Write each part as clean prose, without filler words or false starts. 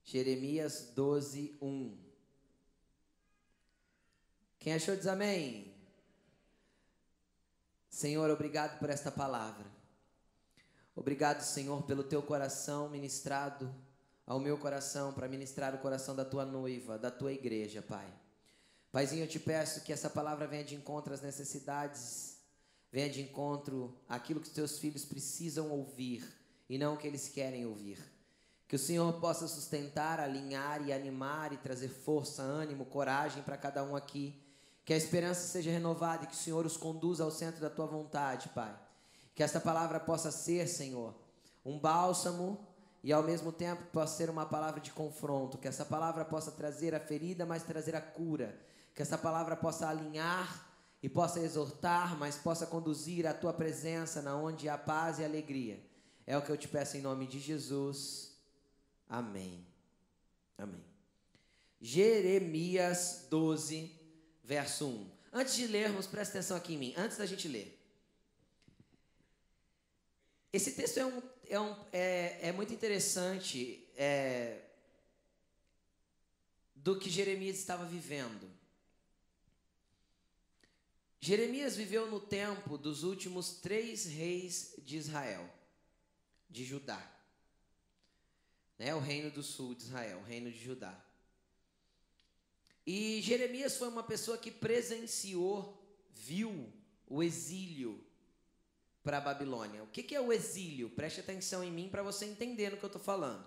Jeremias 12, 1. Quem achou diz amém. Senhor, obrigado por esta palavra. Obrigado, Senhor, pelo teu coração ministrado ao meu coração, para ministrar o coração da tua noiva, da tua igreja, Pai. Paizinho, eu te peço que essa palavra venha de encontro às necessidades, venha de encontro àquilo que os teus filhos precisam ouvir e não o que eles querem ouvir. Que o Senhor possa sustentar, alinhar e animar e trazer força, ânimo, coragem para cada um aqui. Que a esperança seja renovada e que o Senhor os conduza ao centro da tua vontade, Pai. Que esta palavra possa ser, Senhor, um bálsamo e ao mesmo tempo possa ser uma palavra de confronto. Que essa palavra possa trazer a ferida, mas trazer a cura. Que essa palavra possa alinhar e possa exortar, mas possa conduzir a tua presença na onde há paz e alegria. É o que eu te peço em nome de Jesus. Amém. Amém. Jeremias 12, verso 1. Antes de lermos, presta atenção aqui em mim. Antes da gente ler. Esse texto é muito interessante do que Jeremias estava vivendo. Jeremias viveu no tempo dos últimos 3 reis de Israel, de Judá. O reino do sul de Israel, o reino de Judá. E Jeremias foi uma pessoa que presenciou, viu o exílio para a Babilônia. O que é o exílio? Preste atenção em mim para você entender no que eu estou falando.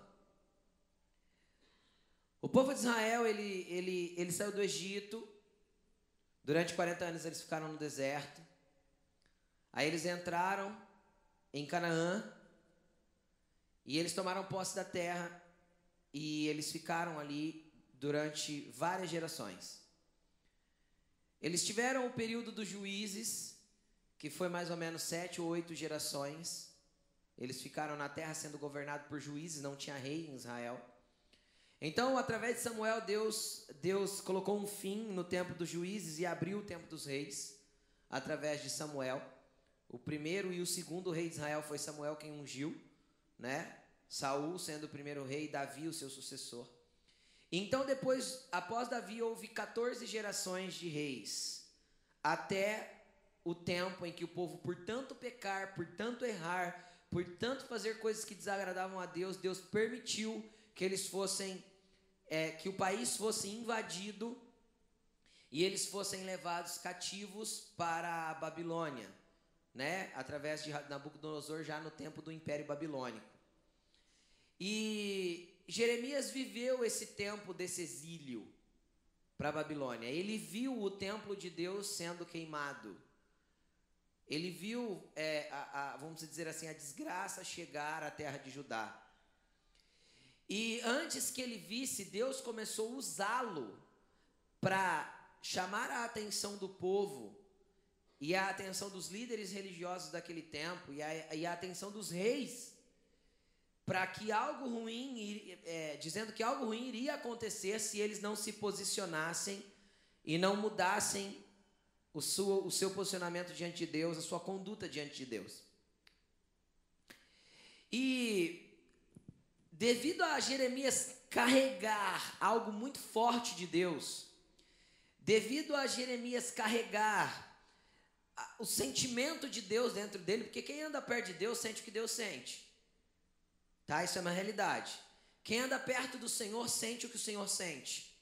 O povo de Israel, ele saiu do Egito. Durante 40 anos eles ficaram no deserto. Aí eles entraram em Canaã. E eles tomaram posse da terra. E eles ficaram ali durante várias gerações. Eles tiveram o período dos juízes, que foi mais ou menos 7 ou 8 gerações. Eles ficaram na terra sendo governados por juízes, não tinha rei em Israel. Então, através de Samuel, Deus colocou um fim no tempo dos juízes e abriu o tempo dos reis, através de Samuel. O primeiro e o segundo rei de Israel foi Samuel quem ungiu, Saul sendo o primeiro rei, Davi o seu sucessor. Então, depois, após Davi, houve 14 gerações de reis, até o tempo em que o povo, por tanto pecar, por tanto errar, por tanto fazer coisas que desagradavam a Deus, Deus permitiu que eles fossem, que o país fosse invadido e eles fossem levados cativos para a Babilônia, através de Nabucodonosor, já no tempo do Império Babilônico. E Jeremias viveu esse tempo desse exílio para a Babilônia. Ele viu o templo de Deus sendo queimado. Ele viu, vamos dizer assim, a desgraça chegar à terra de Judá. E antes que ele visse, Deus começou a usá-lo para chamar a atenção do povo e a atenção dos líderes religiosos daquele tempo e a atenção dos reis, para que algo ruim, dizendo que algo ruim iria acontecer se eles não se posicionassem e não mudassem o seu posicionamento diante de Deus, a sua conduta diante de Deus. E devido a Jeremias carregar algo muito forte de Deus, devido a Jeremias carregar o sentimento de Deus dentro dele, porque quem anda perto de Deus sente o que Deus sente. Isso é uma realidade. Quem anda perto do Senhor sente o que o Senhor sente.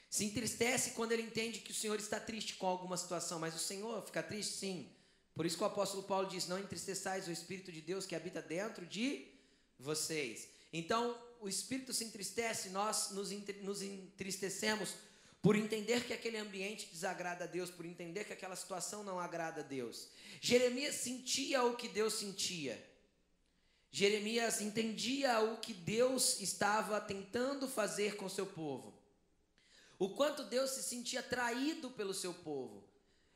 Se entristece quando ele entende que o Senhor está triste com alguma situação, mas o Senhor fica triste, sim. Por isso que o apóstolo Paulo diz: não entristeçais o Espírito de Deus que habita dentro de vocês. Então, o Espírito se entristece, nós nos entristecemos por entender que aquele ambiente desagrada a Deus, por entender que aquela situação não agrada a Deus. Jeremias sentia o que Deus sentia. Jeremias entendia o que Deus estava tentando fazer com o seu povo. O quanto Deus se sentia traído pelo seu povo.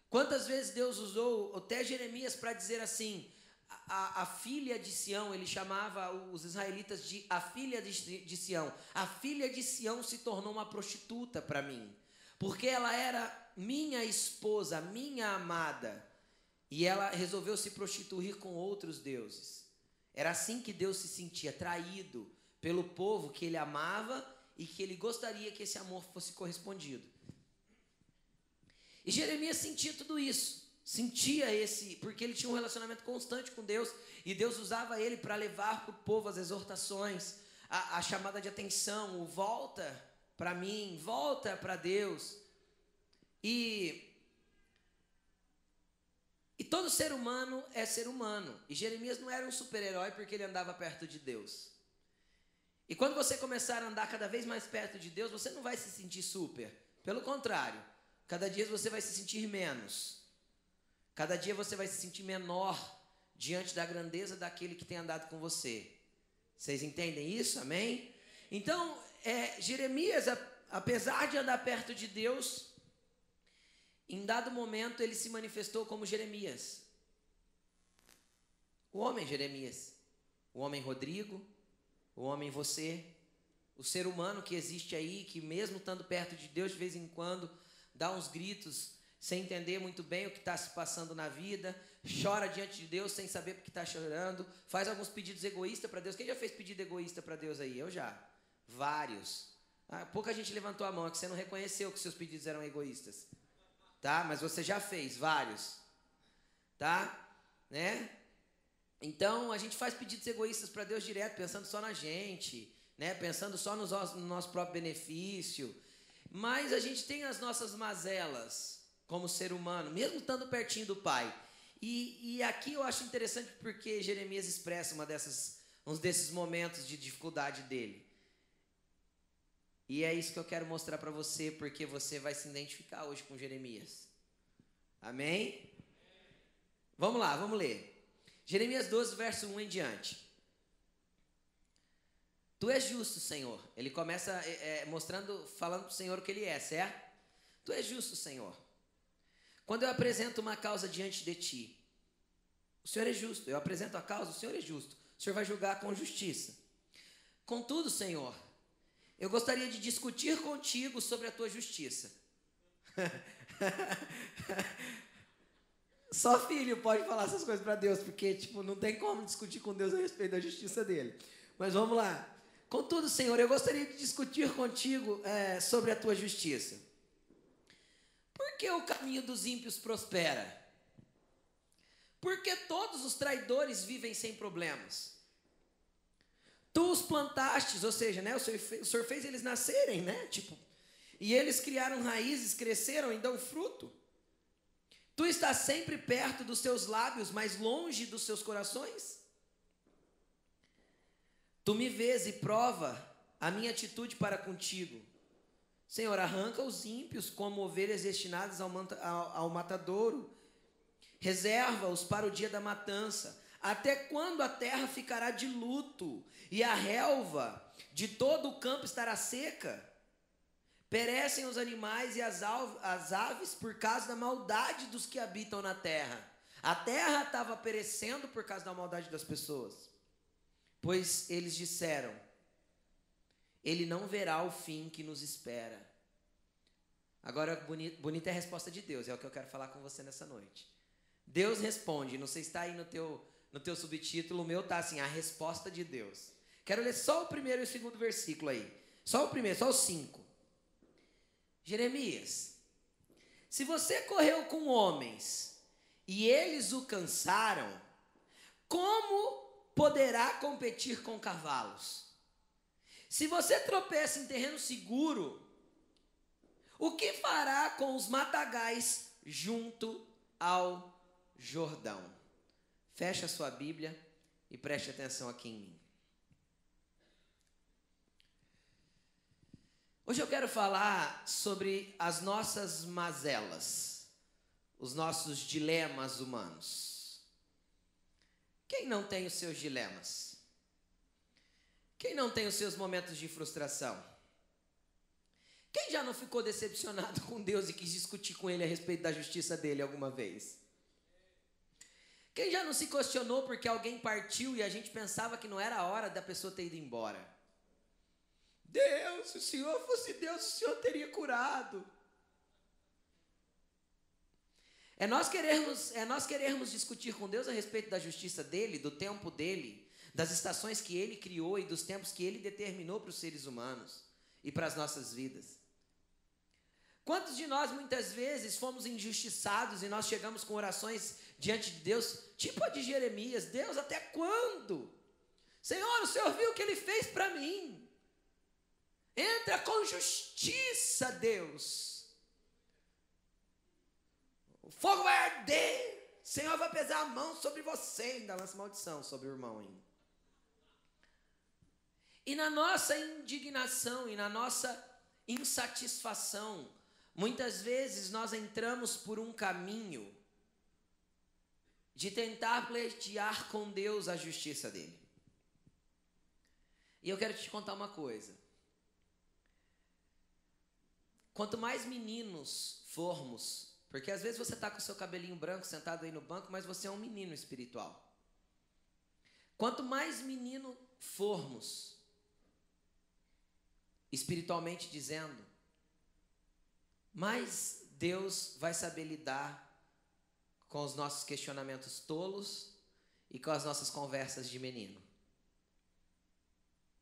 Quantas vezes Deus usou até Jeremias para dizer assim: a filha de Sião, ele chamava os israelitas de a filha de Sião. A filha de Sião se tornou uma prostituta para mim, porque ela era minha esposa, minha amada, e ela resolveu se prostituir com outros deuses. Era assim que Deus se sentia, traído pelo povo que ele amava e que ele gostaria que esse amor fosse correspondido. E Jeremias sentia tudo isso, porque ele tinha um relacionamento constante com Deus, e Deus usava ele para levar para o povo as exortações, a chamada de atenção, o volta para mim, volta para Deus. E todo ser humano é ser humano. E Jeremias não era um super-herói porque ele andava perto de Deus. E quando você começar a andar cada vez mais perto de Deus, você não vai se sentir super. Pelo contrário, cada dia você vai se sentir menos. Cada dia você vai se sentir menor diante da grandeza daquele que tem andado com você. Vocês entendem isso? Amém? Então, Jeremias, apesar de andar perto de Deus, em dado momento ele se manifestou como Jeremias. O homem Jeremias, o homem Rodrigo, o homem você, o ser humano que existe aí, que mesmo estando perto de Deus, de vez em quando, dá uns gritos sem entender muito bem o que está se passando na vida, chora diante de Deus sem saber porque está chorando, faz alguns pedidos egoístas para Deus. Quem já fez pedido egoísta para Deus aí? Eu já. Vários. Pouca gente levantou a mão, é que você não reconheceu que seus pedidos eram egoístas. Tá? Mas você já fez vários. Tá? Né? Então, a gente faz pedidos egoístas para Deus direto, pensando só na gente, né? Pensando só no nosso próprio benefício. Mas a gente tem as nossas mazelas como ser humano, mesmo estando pertinho do Pai. E aqui eu acho interessante porque Jeremias expressa uns desses momentos de dificuldade dele. E é isso que eu quero mostrar para você, porque você vai se identificar hoje com Jeremias. Amém? Vamos lá, vamos ler. Jeremias 12, verso 1 em diante. Tu és justo, Senhor. Ele começa falando para o Senhor o que ele é, certo? Tu és justo, Senhor. Quando eu apresento uma causa diante de ti, o Senhor é justo. Eu apresento a causa, o Senhor é justo. O Senhor vai julgar com justiça. Contudo, Senhor, eu gostaria de discutir contigo sobre a tua justiça. Só filho pode falar essas coisas para Deus, porque não tem como discutir com Deus a respeito da justiça dele. Mas vamos lá. Contudo, Senhor, eu gostaria de discutir contigo sobre a tua justiça. Por que o caminho dos ímpios prospera? Porque todos os traidores vivem sem problemas. Tu os plantastes, ou seja, né, o Senhor fez eles nascerem, né? E eles criaram raízes, cresceram e dão fruto. Tu estás sempre perto dos seus lábios, mas longe dos seus corações? Tu me vês e prova a minha atitude para contigo. Senhor, arranca os ímpios como ovelhas destinadas ao matadouro. Reserva-os para o dia da matança. Até quando a terra ficará de luto e a relva de todo o campo estará seca? Perecem os animais e as aves por causa da maldade dos que habitam na terra. A terra estava perecendo por causa da maldade das pessoas. Pois eles disseram, ele não verá o fim que nos espera. Agora, bonita é a resposta de Deus, é o que eu quero falar com você nessa noite. Deus responde, não sei se está aí no teu subtítulo, o meu está assim, a resposta de Deus. Quero ler só o primeiro e o segundo versículo aí. Só o primeiro, só os 5. Jeremias, se você correu com homens e eles o cansaram, como poderá competir com cavalos? Se você tropeça em terreno seguro, o que fará com os matagais junto ao Jordão? Feche a sua Bíblia e preste atenção aqui em mim. Hoje eu quero falar sobre as nossas mazelas, os nossos dilemas humanos. Quem não tem os seus dilemas? Quem não tem os seus momentos de frustração? Quem já não ficou decepcionado com Deus e quis discutir com Ele a respeito da justiça dele alguma vez? Quem já não se questionou porque alguém partiu e a gente pensava que não era a hora da pessoa ter ido embora? Deus, se o Senhor fosse Deus, o Senhor teria curado. É nós querermos discutir com Deus a respeito da justiça dele, do tempo dele, das estações que Ele criou e dos tempos que Ele determinou para os seres humanos e para as nossas vidas. Quantos de nós muitas vezes fomos injustiçados e nós chegamos com orações diante de Deus, tipo a de Jeremias: Deus, até quando? Senhor, o Senhor viu o que Ele fez para mim. Entra com justiça, Deus. O fogo vai arder, o Senhor vai pesar a mão sobre você, ainda lança maldição sobre o irmão ainda. E na nossa indignação e na nossa insatisfação, muitas vezes nós entramos por um caminho de tentar pleitear com Deus a justiça dele. E eu quero te contar uma coisa. Quanto mais meninos formos, porque às vezes você está com o seu cabelinho branco sentado aí no banco, mas você é um menino espiritual. Quanto mais menino formos, espiritualmente dizendo, mais Deus vai saber lidar com os nossos questionamentos tolos e com as nossas conversas de menino.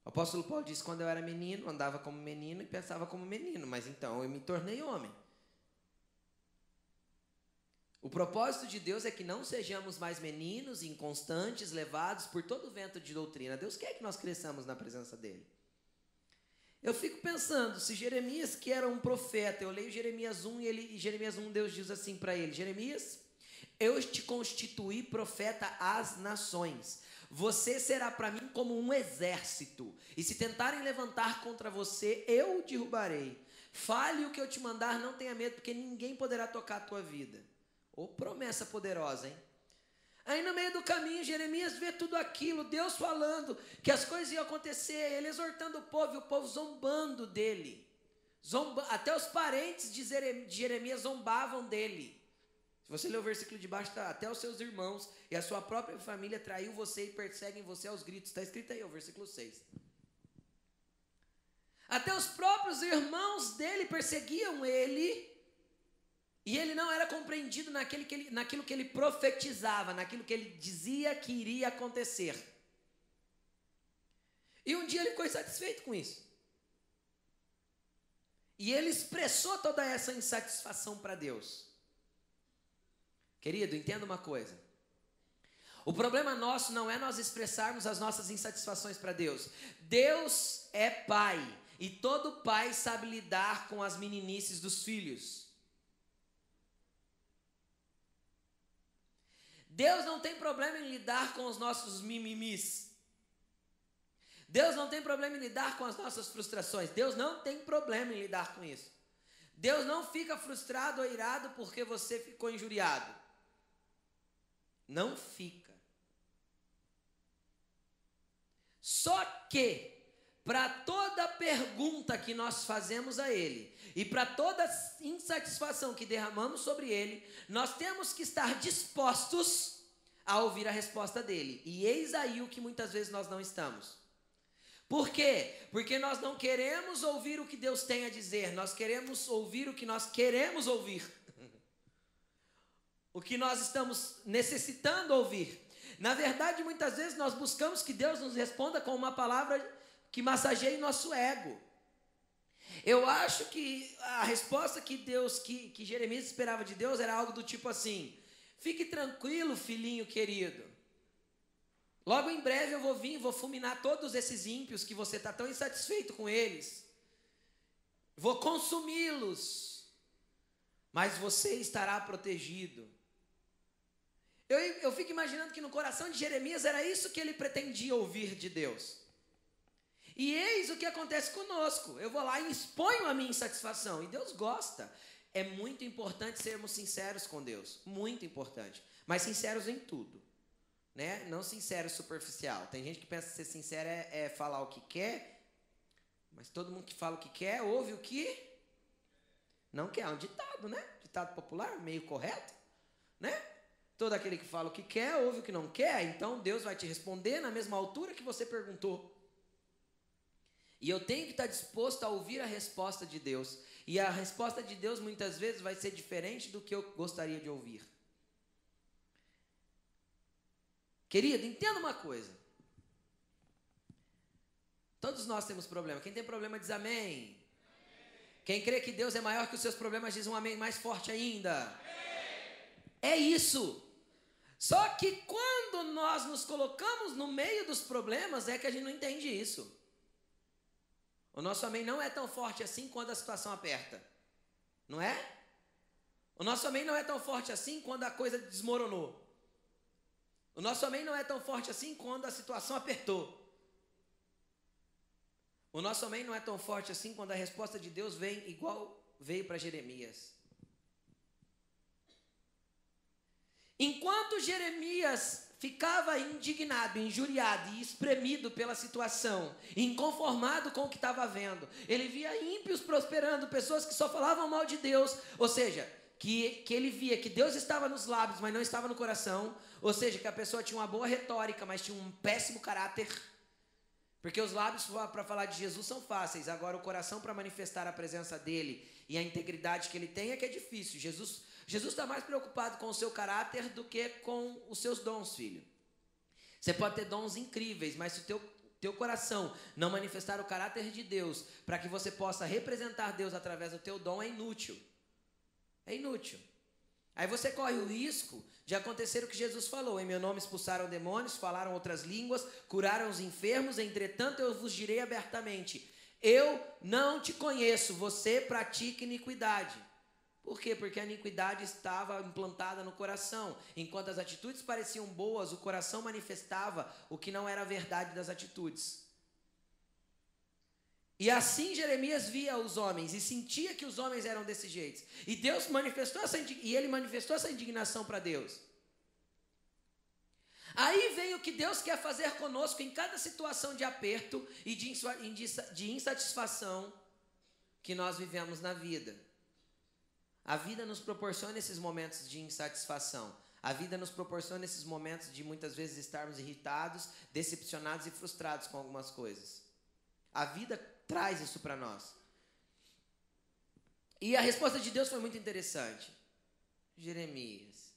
O apóstolo Paulo diz: quando eu era menino, andava como menino e pensava como menino, mas então eu me tornei homem. O propósito de Deus é que não sejamos mais meninos, inconstantes, levados por todo o vento de doutrina. Deus quer que nós cresçamos na presença dele. Eu fico pensando, se Jeremias, que era um profeta, eu leio Jeremias 1 e Jeremias 1, Deus diz assim para ele: Jeremias, eu te constituí profeta às nações. Você será para mim como um exército, e se tentarem levantar contra você, eu o derrubarei. Fale o que eu te mandar, não tenha medo, porque ninguém poderá tocar a tua vida. Ô, promessa poderosa, hein? Aí no meio do caminho, Jeremias vê tudo aquilo, Deus falando que as coisas iam acontecer, ele exortando o povo, e o povo zombando dele. Até os parentes de Jeremias zombavam dele. Se você ler o versículo de baixo, tá, até os seus irmãos e a sua própria família traiu você e perseguem você aos gritos. Está escrito aí, o versículo 6. Até os próprios irmãos dele perseguiam ele, e ele não era compreendido naquilo que ele profetizava, naquilo que ele dizia que iria acontecer. E um dia ele ficou insatisfeito com isso. E ele expressou toda essa insatisfação para Deus. Querido, entenda uma coisa. O problema nosso não é nós expressarmos as nossas insatisfações para Deus. Deus é pai, e todo pai sabe lidar com as meninices dos filhos. Deus não tem problema em lidar com os nossos mimimis. Deus não tem problema em lidar com as nossas frustrações. Deus não tem problema em lidar com isso. Deus não fica frustrado ou irado porque você ficou injuriado. Não fica. Só que, para toda pergunta que nós fazemos a Ele, e para toda insatisfação que derramamos sobre Ele, nós temos que estar dispostos a ouvir a resposta dEle. E eis aí o que muitas vezes nós não estamos. Por quê? Porque nós não queremos ouvir o que Deus tem a dizer, nós queremos ouvir o que nós queremos ouvir. O que nós estamos necessitando ouvir. Na verdade, muitas vezes nós buscamos que Deus nos responda com uma palavra que massageie nosso ego. Eu acho que a resposta que Jeremias esperava de Deus era algo do tipo assim: fique tranquilo, filhinho querido. Logo em breve eu vou vir, vou fulminar todos esses ímpios que você está tão insatisfeito com eles. Vou consumi-los, mas você estará protegido. Eu fico imaginando que no coração de Jeremias era isso que ele pretendia ouvir de Deus. E eis o que acontece conosco. Eu vou lá e exponho a minha insatisfação. E Deus gosta. É muito importante sermos sinceros com Deus. Muito importante. Mas sinceros em tudo. Né? Não sincero superficial. Tem gente que pensa que ser sincero é falar o que quer. Mas todo mundo que fala o que quer, ouve o que não quer. É um ditado, né? Ditado popular, meio correto. Né? Todo aquele que fala o que quer, ouve o que não quer. Então Deus vai te responder na mesma altura que você perguntou. E eu tenho que estar disposto a ouvir a resposta de Deus. E a resposta de Deus muitas vezes vai ser diferente do que eu gostaria de ouvir. Querido, entenda uma coisa. Todos nós temos problema. Quem tem problema diz amém. Quem crê que Deus é maior que os seus problemas diz um amém mais forte ainda. É isso. Só que quando nós nos colocamos no meio dos problemas é que a gente não entende isso. O nosso amém não é tão forte assim quando a situação aperta. Não é? O nosso amém não é tão forte assim quando a coisa desmoronou. O nosso amém não é tão forte assim quando a situação apertou. O nosso amém não é tão forte assim quando a resposta de Deus vem igual veio para Jeremias. Enquanto Jeremias ficava indignado, injuriado e espremido pela situação, inconformado com o que estava vendo, ele via ímpios prosperando, pessoas que só falavam mal de Deus, ou seja, que ele via que Deus estava nos lábios, mas não estava no coração, ou seja, que a pessoa tinha uma boa retórica, mas tinha um péssimo caráter, porque os lábios para falar de Jesus são fáceis, agora o coração para manifestar a presença dele e a integridade que ele tem é que é difícil. Jesus está mais preocupado com o seu caráter do que com os seus dons, filho. Você pode ter dons incríveis, mas se o teu coração não manifestar o caráter de Deus, para que você possa representar Deus através do teu dom, é inútil. É inútil. Aí você corre o risco de acontecer o que Jesus falou: em meu nome expulsaram demônios, falaram outras línguas, curaram os enfermos, entretanto eu vos direi abertamente, eu não te conheço, você pratica iniquidade. Por quê? Porque a iniquidade estava implantada no coração. Enquanto as atitudes pareciam boas, o coração manifestava o que não era a verdade das atitudes. E assim Jeremias via os homens e sentia que os homens eram desse jeito. E Deus manifestou ele manifestou essa indignação para Deus. Aí vem o que Deus quer fazer conosco em cada situação de aperto e de insatisfação que nós vivemos na vida. A vida nos proporciona esses momentos de insatisfação. A vida nos proporciona esses momentos de muitas vezes estarmos irritados, decepcionados e frustrados com algumas coisas. A vida traz isso para nós. E a resposta de Deus foi muito interessante. Jeremias,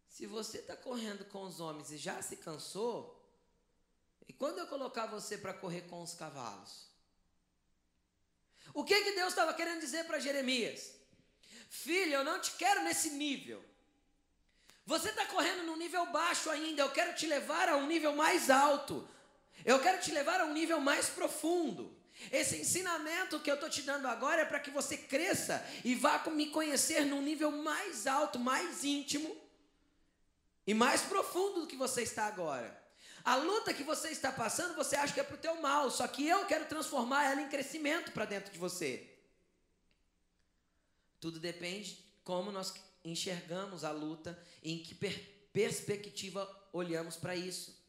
se você está correndo com os homens e já se cansou, e quando eu colocar você para correr com os cavalos? O que Deus estava querendo dizer para Jeremias? Filho, eu não te quero nesse nível. Você está correndo num nível baixo ainda. Eu quero te levar a um nível mais alto. Eu quero te levar a um nível mais profundo. Esse ensinamento que eu estou te dando agora é para que você cresça e vá me conhecer num nível mais alto, mais íntimo e mais profundo do que você está agora. A luta que você está passando, você acha que é para o teu mal, só que eu quero transformar ela em crescimento para dentro de você. Tudo depende de como nós enxergamos a luta e em que perspectiva olhamos para isso.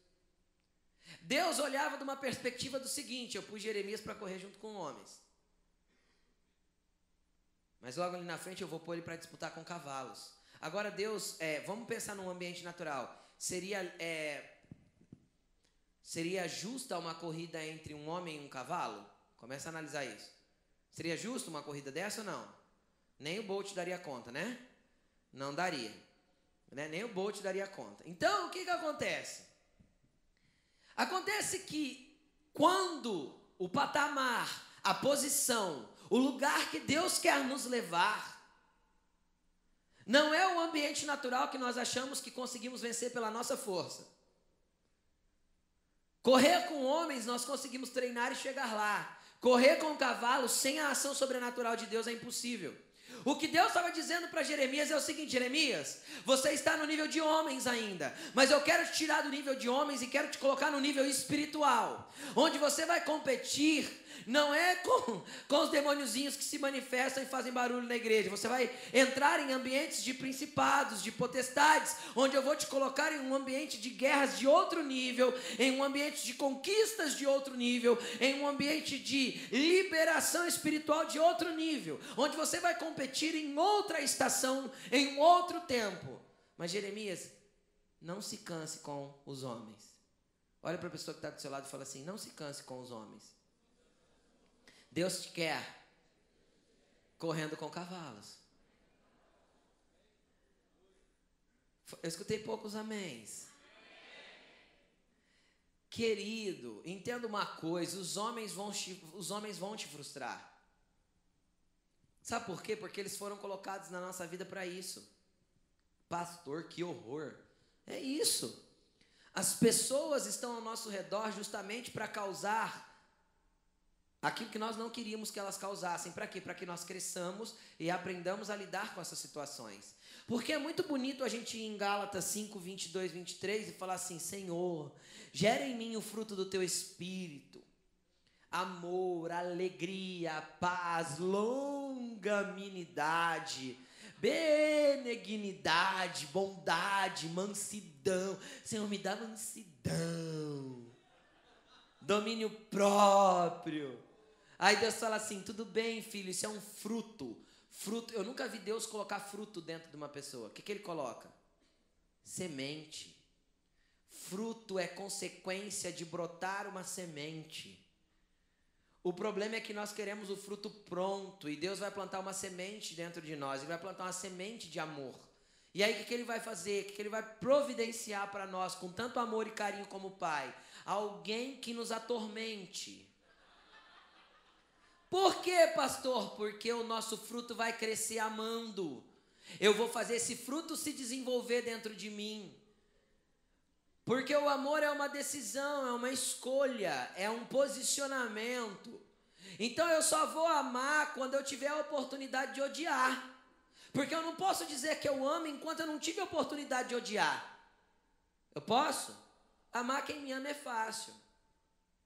Deus olhava de uma perspectiva do seguinte: eu pus Jeremias para correr junto com homens, mas logo ali na frente eu vou pôr ele para disputar com cavalos. Agora Deus, vamos pensar num ambiente natural. Seria justa uma corrida entre um homem e um cavalo? Começa a analisar isso. Seria justo uma corrida dessa ou não? Nem o Bolt daria conta, né? Não daria. Né? Nem o Bolt daria conta. Então, o que acontece? Acontece que quando o patamar, a posição, o lugar que Deus quer nos levar, não é o ambiente natural que nós achamos que conseguimos vencer pela nossa força. Correr com homens, nós conseguimos treinar e chegar lá. Correr com cavalos, sem a ação sobrenatural de Deus, é impossível. O que Deus estava dizendo para Jeremias é o seguinte: Jeremias, você está no nível de homens ainda, mas eu quero te tirar do nível de homens e quero te colocar no nível espiritual, onde você vai competir, não é com os demôniozinhos que se manifestam e fazem barulho na igreja. Você vai entrar em ambientes de principados, de potestades, onde eu vou te colocar em um ambiente de guerras de outro nível, em um ambiente de conquistas de outro nível, em um ambiente de liberação espiritual de outro nível, onde você vai competir em outra estação, em um outro tempo. Mas Jeremias, não se canse com os homens. Olha para a pessoa que está do seu lado e fala assim: não se canse com os homens. Deus te quer correndo com cavalos. Eu escutei poucos améns. Querido, entenda uma coisa, os homens vão te frustrar. Sabe por quê? Porque eles foram colocados na nossa vida para isso. Pastor, que horror. É isso. As pessoas estão ao nosso redor justamente para causar aquilo que nós não queríamos que elas causassem. Para quê? Para que nós cresçamos e aprendamos a lidar com essas situações. Porque é muito bonito a gente ir em Gálatas 5, 22, 23 e falar assim: Senhor, gera em mim o fruto do teu Espírito. Amor, alegria, paz, longanimidade, benignidade, bondade, mansidão. Senhor, me dá mansidão, domínio próprio. Aí Deus fala assim: tudo bem, filho, isso é um fruto. Fruto, eu nunca vi Deus colocar fruto dentro de uma pessoa. O que ele coloca? Semente. Fruto é consequência de brotar uma semente. O problema é que nós queremos o fruto pronto, e Deus vai plantar uma semente dentro de nós, Ele vai plantar uma semente de amor. E aí o que Ele vai fazer? O que Ele vai providenciar para nós, com tanto amor e carinho como Pai? Alguém que nos atormente. Por quê, pastor? Porque o nosso fruto vai crescer amando. Eu vou fazer esse fruto se desenvolver dentro de mim. Porque o amor é uma decisão, é uma escolha, é um posicionamento. Então eu só vou amar quando eu tiver a oportunidade de odiar. Porque eu não posso dizer que eu amo enquanto eu não tive a oportunidade de odiar. Eu posso? Amar quem me ama é fácil.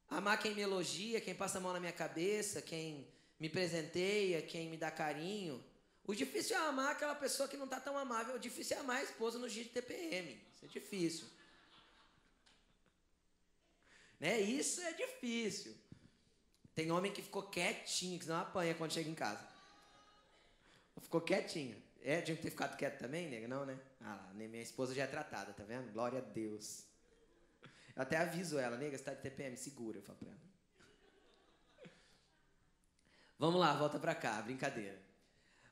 Amar quem me elogia, quem passa a mão na minha cabeça, quem me presenteia, quem me dá carinho. O difícil é amar aquela pessoa que não está tão amável. O difícil é amar a esposa no dia de TPM. Isso é difícil. Né? Isso é difícil. Tem homem que ficou quietinho, que não apanha quando chega em casa. Ficou quietinho. Tinha que ter ficado quieto também, nega? Não, né? Ah, minha esposa já é tratada, tá vendo? Glória a Deus. Eu até aviso ela: nega, você tá de TPM, segura. Eu falo pra ela. Vamos lá, volta pra cá, brincadeira.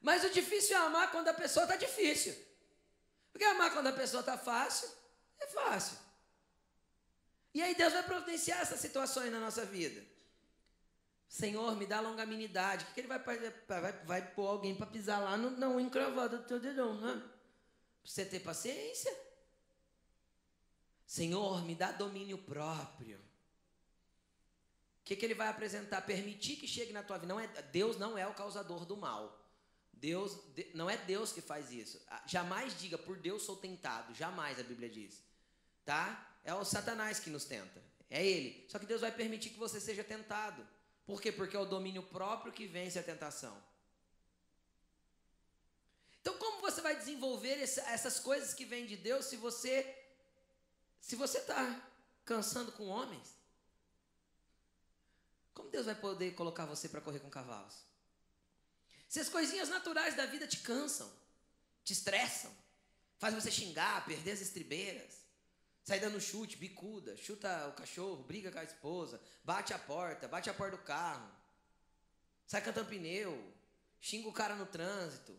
Mas o difícil é amar quando a pessoa tá difícil. Porque amar quando a pessoa tá fácil, é fácil. E aí Deus vai providenciar essas situações na nossa vida. Senhor, me dá longanimidade. O que Ele vai fazer? Vai pôr alguém para pisar lá na unha encravada do teu dedão, né? Para você ter paciência. Senhor, me dá domínio próprio. O que Ele vai apresentar? Permitir que chegue na tua vida. Deus não é o causador do mal. Não é Deus que faz isso. Jamais diga: por Deus sou tentado. Jamais, a Bíblia diz. Tá? É o Satanás que nos tenta. É ele. Só que Deus vai permitir que você seja tentado. Por quê? Porque é o domínio próprio que vence a tentação. Então, como você vai desenvolver essas coisas que vêm de Deus se você está cansando com homens? Como Deus vai poder colocar você para correr com cavalos? Se as coisinhas naturais da vida te cansam, te estressam, fazem você xingar, perder as estribeiras, sai dando chute, bicuda, chuta o cachorro, briga com a esposa, bate a porta do carro, sai cantando pneu, xinga o cara no trânsito.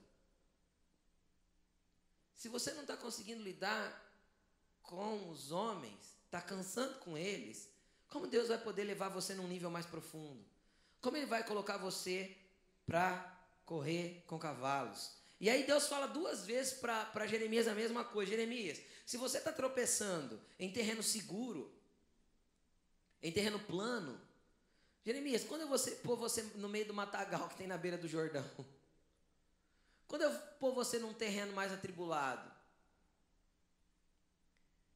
Se você não está conseguindo lidar com os homens, está cansando com eles, como Deus vai poder levar você num nível mais profundo? Como Ele vai colocar você para correr com cavalos? E aí Deus fala 2 vezes para Jeremias a mesma coisa. Jeremias, se você está tropeçando em terreno seguro, em terreno plano, Jeremias, quando eu pôr você no meio do matagal que tem na beira do Jordão, quando eu pôr você num terreno mais atribulado,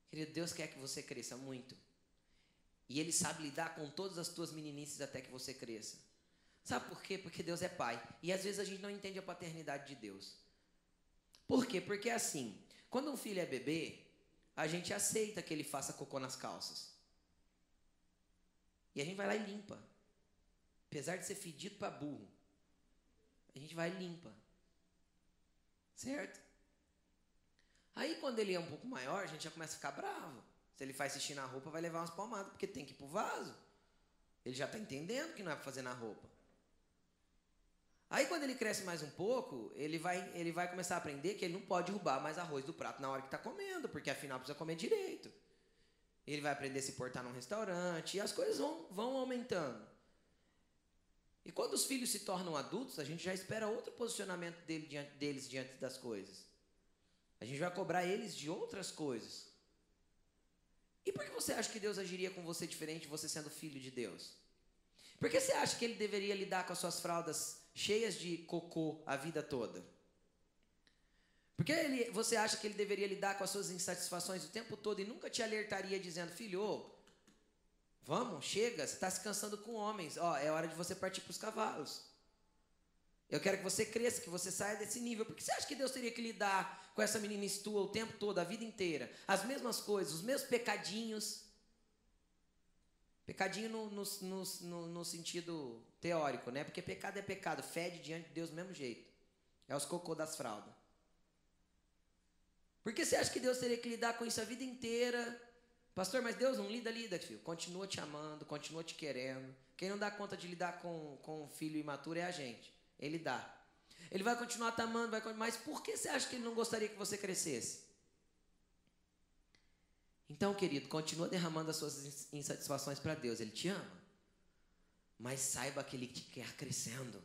querido, Deus quer que você cresça muito. E Ele sabe lidar com todas as tuas meninices até que você cresça. Sabe por quê? Porque Deus é pai. E às vezes a gente não entende a paternidade de Deus. Por quê? Porque assim, quando um filho é bebê, a gente aceita que ele faça cocô nas calças. E a gente vai lá e limpa. Apesar de ser fedido para burro, a gente vai e limpa. Certo? Aí quando ele é um pouco maior, a gente já começa a ficar bravo. Se ele faz xixi na roupa, vai levar umas palmadas, porque tem que ir pro vaso. Ele já está entendendo que não é para fazer na roupa. Aí quando ele cresce mais um pouco, ele vai começar a aprender que ele não pode derrubar mais arroz do prato na hora que está comendo, porque afinal precisa comer direito. Ele vai aprender a se portar num restaurante. E as coisas vão aumentando. E quando os filhos se tornam adultos, a gente já espera outro posicionamento deles diante das coisas. A gente vai cobrar eles de outras coisas. E por que você acha que Deus agiria com você diferente, você sendo filho de Deus? Por que você acha que Ele deveria lidar com as suas fraldas cheias de cocô a vida toda? Por que você acha que Ele deveria lidar com as suas insatisfações o tempo todo e nunca te alertaria dizendo, filho, vamos, chega, você está se cansando com homens. É hora de você partir para os cavalos. Eu quero que você cresça, que você saia desse nível. Por que você acha que Deus teria que lidar com essa meninice tua o tempo todo, a vida inteira? As mesmas coisas, os mesmos pecadinhos. Pecadinho no sentido teórico, né? Porque pecado é pecado, fede diante de Deus do mesmo jeito. É os cocô das fraldas. Por que você acha que Deus teria que lidar com isso a vida inteira? Pastor, mas Deus não lida, filho. Continua te amando, continua te querendo. Quem não dá conta de lidar com um filho imaturo é a gente. Ele dá. Ele vai continuar te amando, mas por que você acha que Ele não gostaria que você crescesse? Então, querido, continua derramando as suas insatisfações para Deus. Ele te ama. Mas saiba que Ele te quer crescendo.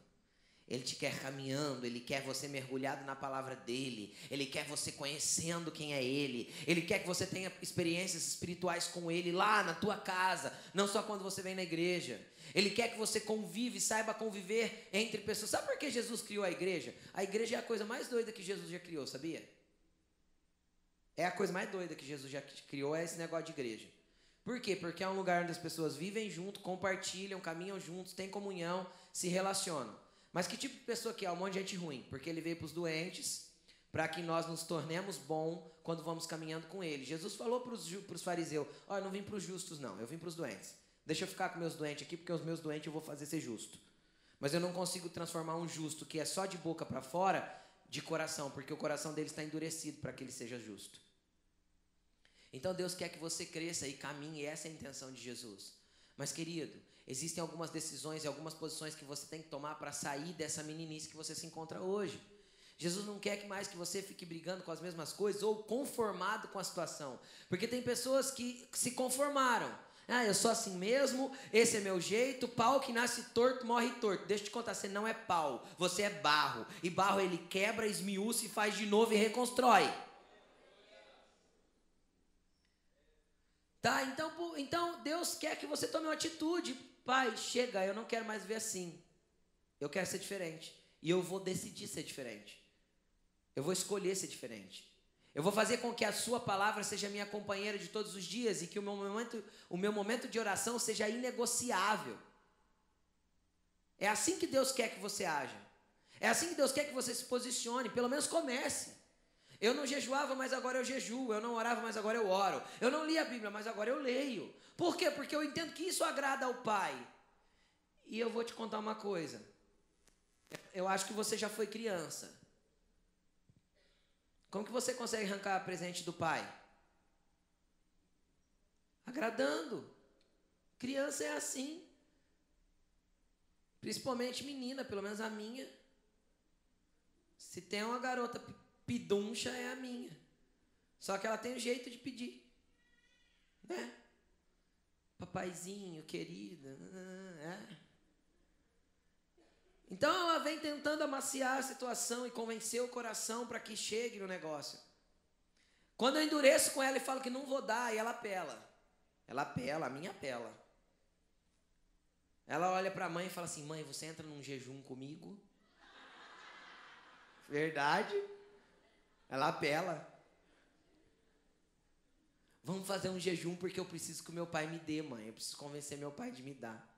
Ele te quer caminhando, Ele quer você mergulhado na palavra dEle, Ele quer você conhecendo quem é Ele, Ele quer que você tenha experiências espirituais com Ele lá na tua casa, não só quando você vem na igreja. Ele quer que você convive, saiba conviver entre pessoas. Sabe por que Jesus criou a igreja? A igreja é a coisa mais doida que Jesus já criou, sabia? É a coisa mais doida que Jesus já criou, é esse negócio de igreja. Por quê? Porque é um lugar onde as pessoas vivem junto, compartilham, caminham juntos, têm comunhão, se relacionam. Mas que tipo de pessoa que é? Um monte de gente ruim. Porque Ele veio para os doentes, para que nós nos tornemos bons quando vamos caminhando com Ele. Jesus falou para os fariseus, eu não vim para os justos não, eu vim para os doentes. Deixa eu ficar com meus doentes aqui, porque os meus doentes eu vou fazer ser justo. Mas eu não consigo transformar um justo que é só de boca para fora, de coração, porque o coração dele está endurecido para que ele seja justo. Então Deus quer que você cresça e caminhe, e essa é a intenção de Jesus. Mas querido, existem algumas decisões e algumas posições que você tem que tomar para sair dessa meninice que você se encontra hoje. Jesus não quer mais que você fique brigando com as mesmas coisas ou conformado com a situação. Porque tem pessoas que se conformaram. Eu sou assim mesmo, esse é meu jeito, pau que nasce torto, morre torto. Deixa eu te contar, você não é pau, você é barro. E barro ele quebra, esmiuça e faz de novo e reconstrói. Tá? Então Deus quer que você tome uma atitude. Pai, chega, eu não quero mais ver assim. Eu quero ser diferente. E eu vou decidir ser diferente. Eu vou escolher ser diferente. Eu vou fazer com que a sua palavra seja minha companheira de todos os dias e que o meu momento de oração seja inegociável. É assim que Deus quer que você haja. É assim que Deus quer que você se posicione. Pelo menos comece. Eu não jejuava, mas agora eu jejuo. Eu não orava, mas agora eu oro. Eu não li a Bíblia, mas agora eu leio. Por quê? Porque eu entendo que isso agrada ao Pai. E eu vou te contar uma coisa. Eu acho que você já foi criança. Como que você consegue arrancar presente do Pai? Agradando. Criança é assim. Principalmente menina, pelo menos a minha. Se tem uma garota piduncha, é a minha. Só que ela tem um jeito de pedir. Né? Papaizinho, querida. Então ela vem tentando amaciar a situação e convencer o coração para que chegue no negócio. Quando eu endureço com ela e falo que não vou dar, e ela apela. Ela apela, a minha apela. Ela olha para a mãe e fala assim, mãe, você entra num jejum comigo? Verdade? Ela apela. Vamos fazer um jejum porque eu preciso que o meu pai me dê, mãe. Eu preciso convencer meu pai de me dar.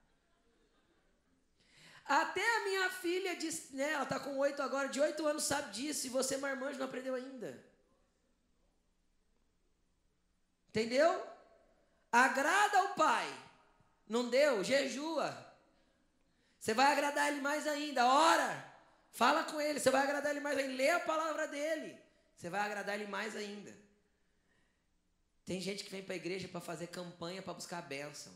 Até a minha filha, né, ela está com 8 agora, de 8 anos, sabe disso. E você, marmanjo, não aprendeu ainda. Entendeu? Agrada ao pai. Não deu? Jejua. Você vai agradar ele mais ainda. Ora. Fala com ele. Você vai agradar ele mais ainda. Lê a palavra dele. Você vai agradar ele mais ainda. Tem gente que vem para a igreja para fazer campanha, para buscar a bênção.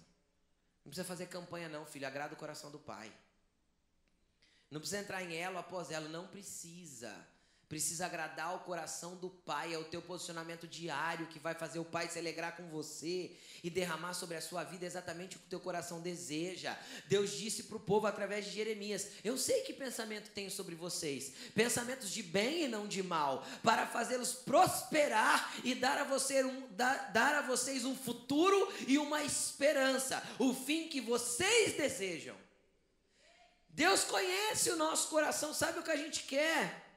Não precisa fazer campanha não, filho. Agrada o coração do pai. Não precisa entrar em elo após elo. Não precisa. precisa agradar o coração do Pai, é o teu posicionamento diário que vai fazer o Pai se alegrar com você e derramar sobre a sua vida exatamente o que o teu coração deseja. Deus disse para o povo através de Jeremias: eu sei que pensamento tenho sobre vocês, pensamentos de bem e não de mal, para fazê-los prosperar e dar a vocês um futuro e uma esperança, o fim que vocês desejam. Deus conhece o nosso coração, sabe o que a gente quer.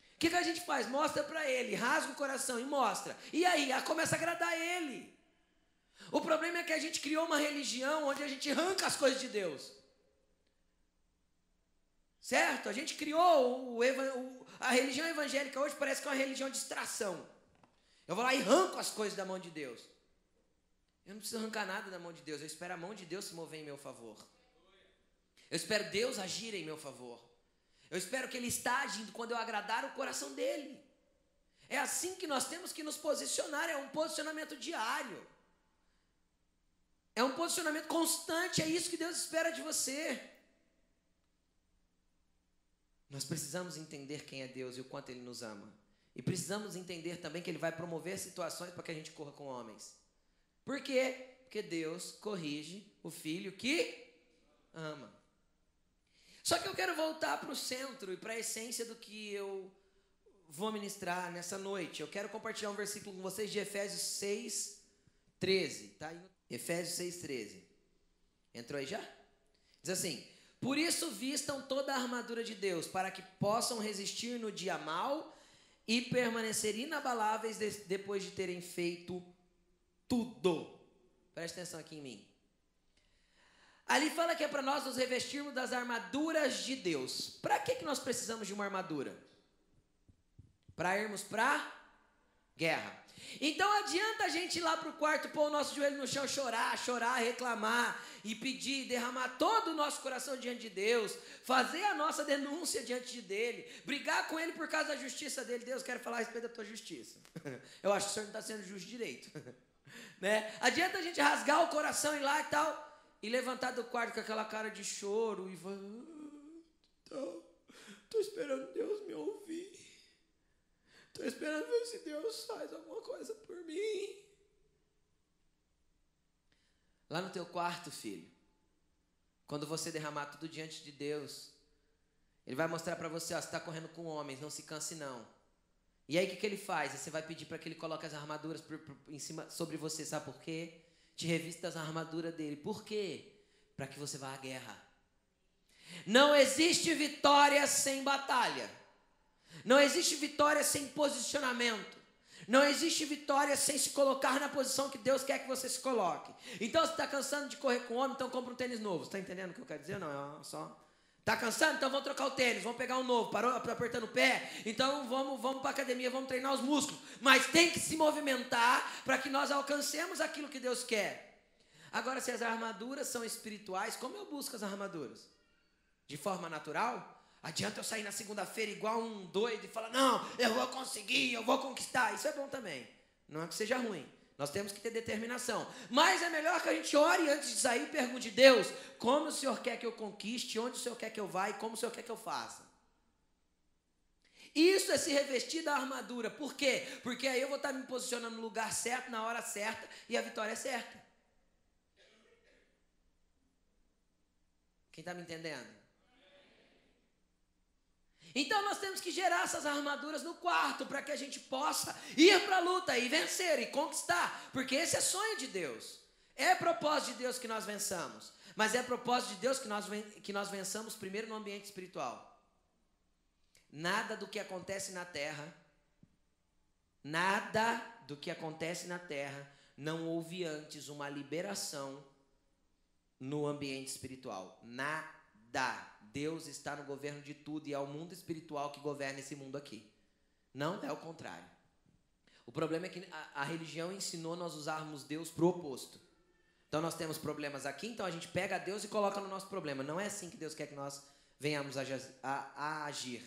O que a gente faz? Mostra para ele, rasga o coração e mostra. E aí, começa a agradar a ele. O problema é que a gente criou uma religião onde a gente arranca as coisas de Deus. Certo? A gente criou a religião evangélica hoje parece que é uma religião de distração. Eu vou lá e arranco as coisas da mão de Deus. Eu não preciso arrancar nada da mão de Deus, eu espero a mão de Deus se mover em meu favor. Eu espero Deus agir em meu favor. Eu espero que Ele está agindo quando eu agradar o coração dEle. É assim que nós temos que nos posicionar, é um posicionamento diário. É um posicionamento constante, é isso que Deus espera de você. Nós precisamos entender quem é Deus e o quanto Ele nos ama. E precisamos entender também que Ele vai promover situações para que a gente corra com homens. Por quê? Porque Deus corrige o filho que ama. Só que eu quero voltar para o centro e para a essência do que eu vou ministrar nessa noite. Eu quero compartilhar um versículo com vocês de Efésios 6:13. Tá? Efésios 6:13. Entrou aí já? Diz assim: por isso vistam toda a armadura de Deus, para que possam resistir no dia mau e permanecer inabaláveis depois de terem feito tudo. Presta atenção aqui em mim. Ali fala que é para nós nos revestirmos das armaduras de Deus. Para que nós precisamos de uma armadura? Para irmos para guerra. Então adianta a gente ir lá para o quarto, pôr o nosso joelho no chão, chorar, reclamar e pedir, derramar todo o nosso coração diante de Deus, fazer a nossa denúncia diante dele, brigar com ele por causa da justiça dele. Deus, quero falar a respeito da tua justiça. Eu acho que o senhor não está sendo justo direito. Né? Adianta a gente rasgar o coração e ir lá e tal, e levantar do quarto com aquela cara de choro e falar: estou esperando Deus me ouvir. Estou esperando ver se Deus faz alguma coisa por mim. Lá no teu quarto, filho, quando você derramar tudo diante de Deus, Ele vai mostrar para você: ó, você está correndo com homens, não se canse não. E aí o que Ele faz? Você vai pedir para que Ele coloque as armaduras em cima, sobre você, sabe por quê? Te revista as armaduras dele. Por quê? Para que você vá à guerra. Não existe vitória sem batalha. Não existe vitória sem posicionamento. Não existe vitória sem se colocar na posição que Deus quer que você se coloque. Então, se está cansando de correr com o homem, então compra um tênis novo. Você está entendendo o que eu quero dizer? Não, é só... Está cansado? Então vamos trocar o tênis, vamos pegar um novo. Parou apertando o pé? Então vamos para a academia, vamos treinar os músculos. Mas tem que se movimentar para que nós alcancemos aquilo que Deus quer. Agora, se as armaduras são espirituais, como eu busco as armaduras? De forma natural? Adianta eu sair na segunda-feira igual um doido e falar: não, eu vou conseguir, eu vou conquistar. Isso é bom também, não é que seja ruim. Nós temos que ter determinação. Mas é melhor que a gente ore antes de sair e pergunte: Deus, como o Senhor quer que eu conquiste, onde o Senhor quer que eu vá e como o Senhor quer que eu faça. Isso é se revestir da armadura. Por quê? Porque aí eu vou estar me posicionando no lugar certo, na hora certa, e a vitória é certa. Quem está me entendendo? Então nós temos que gerar essas armaduras no quarto para que a gente possa ir para a luta e vencer e conquistar, porque esse é sonho de Deus. É propósito de Deus que nós vençamos, mas é propósito de Deus que nós vençamos primeiro no ambiente espiritual. Nada do que acontece na terra, não houve antes uma liberação no ambiente espiritual. Nada. Deus está no governo de tudo e é o mundo espiritual que governa esse mundo aqui. Não é o contrário. O problema é que a religião ensinou nós usarmos Deus para o oposto. Então nós temos problemas aqui, então a gente pega Deus e coloca no nosso problema. Não é assim que Deus quer que nós venhamos a agir.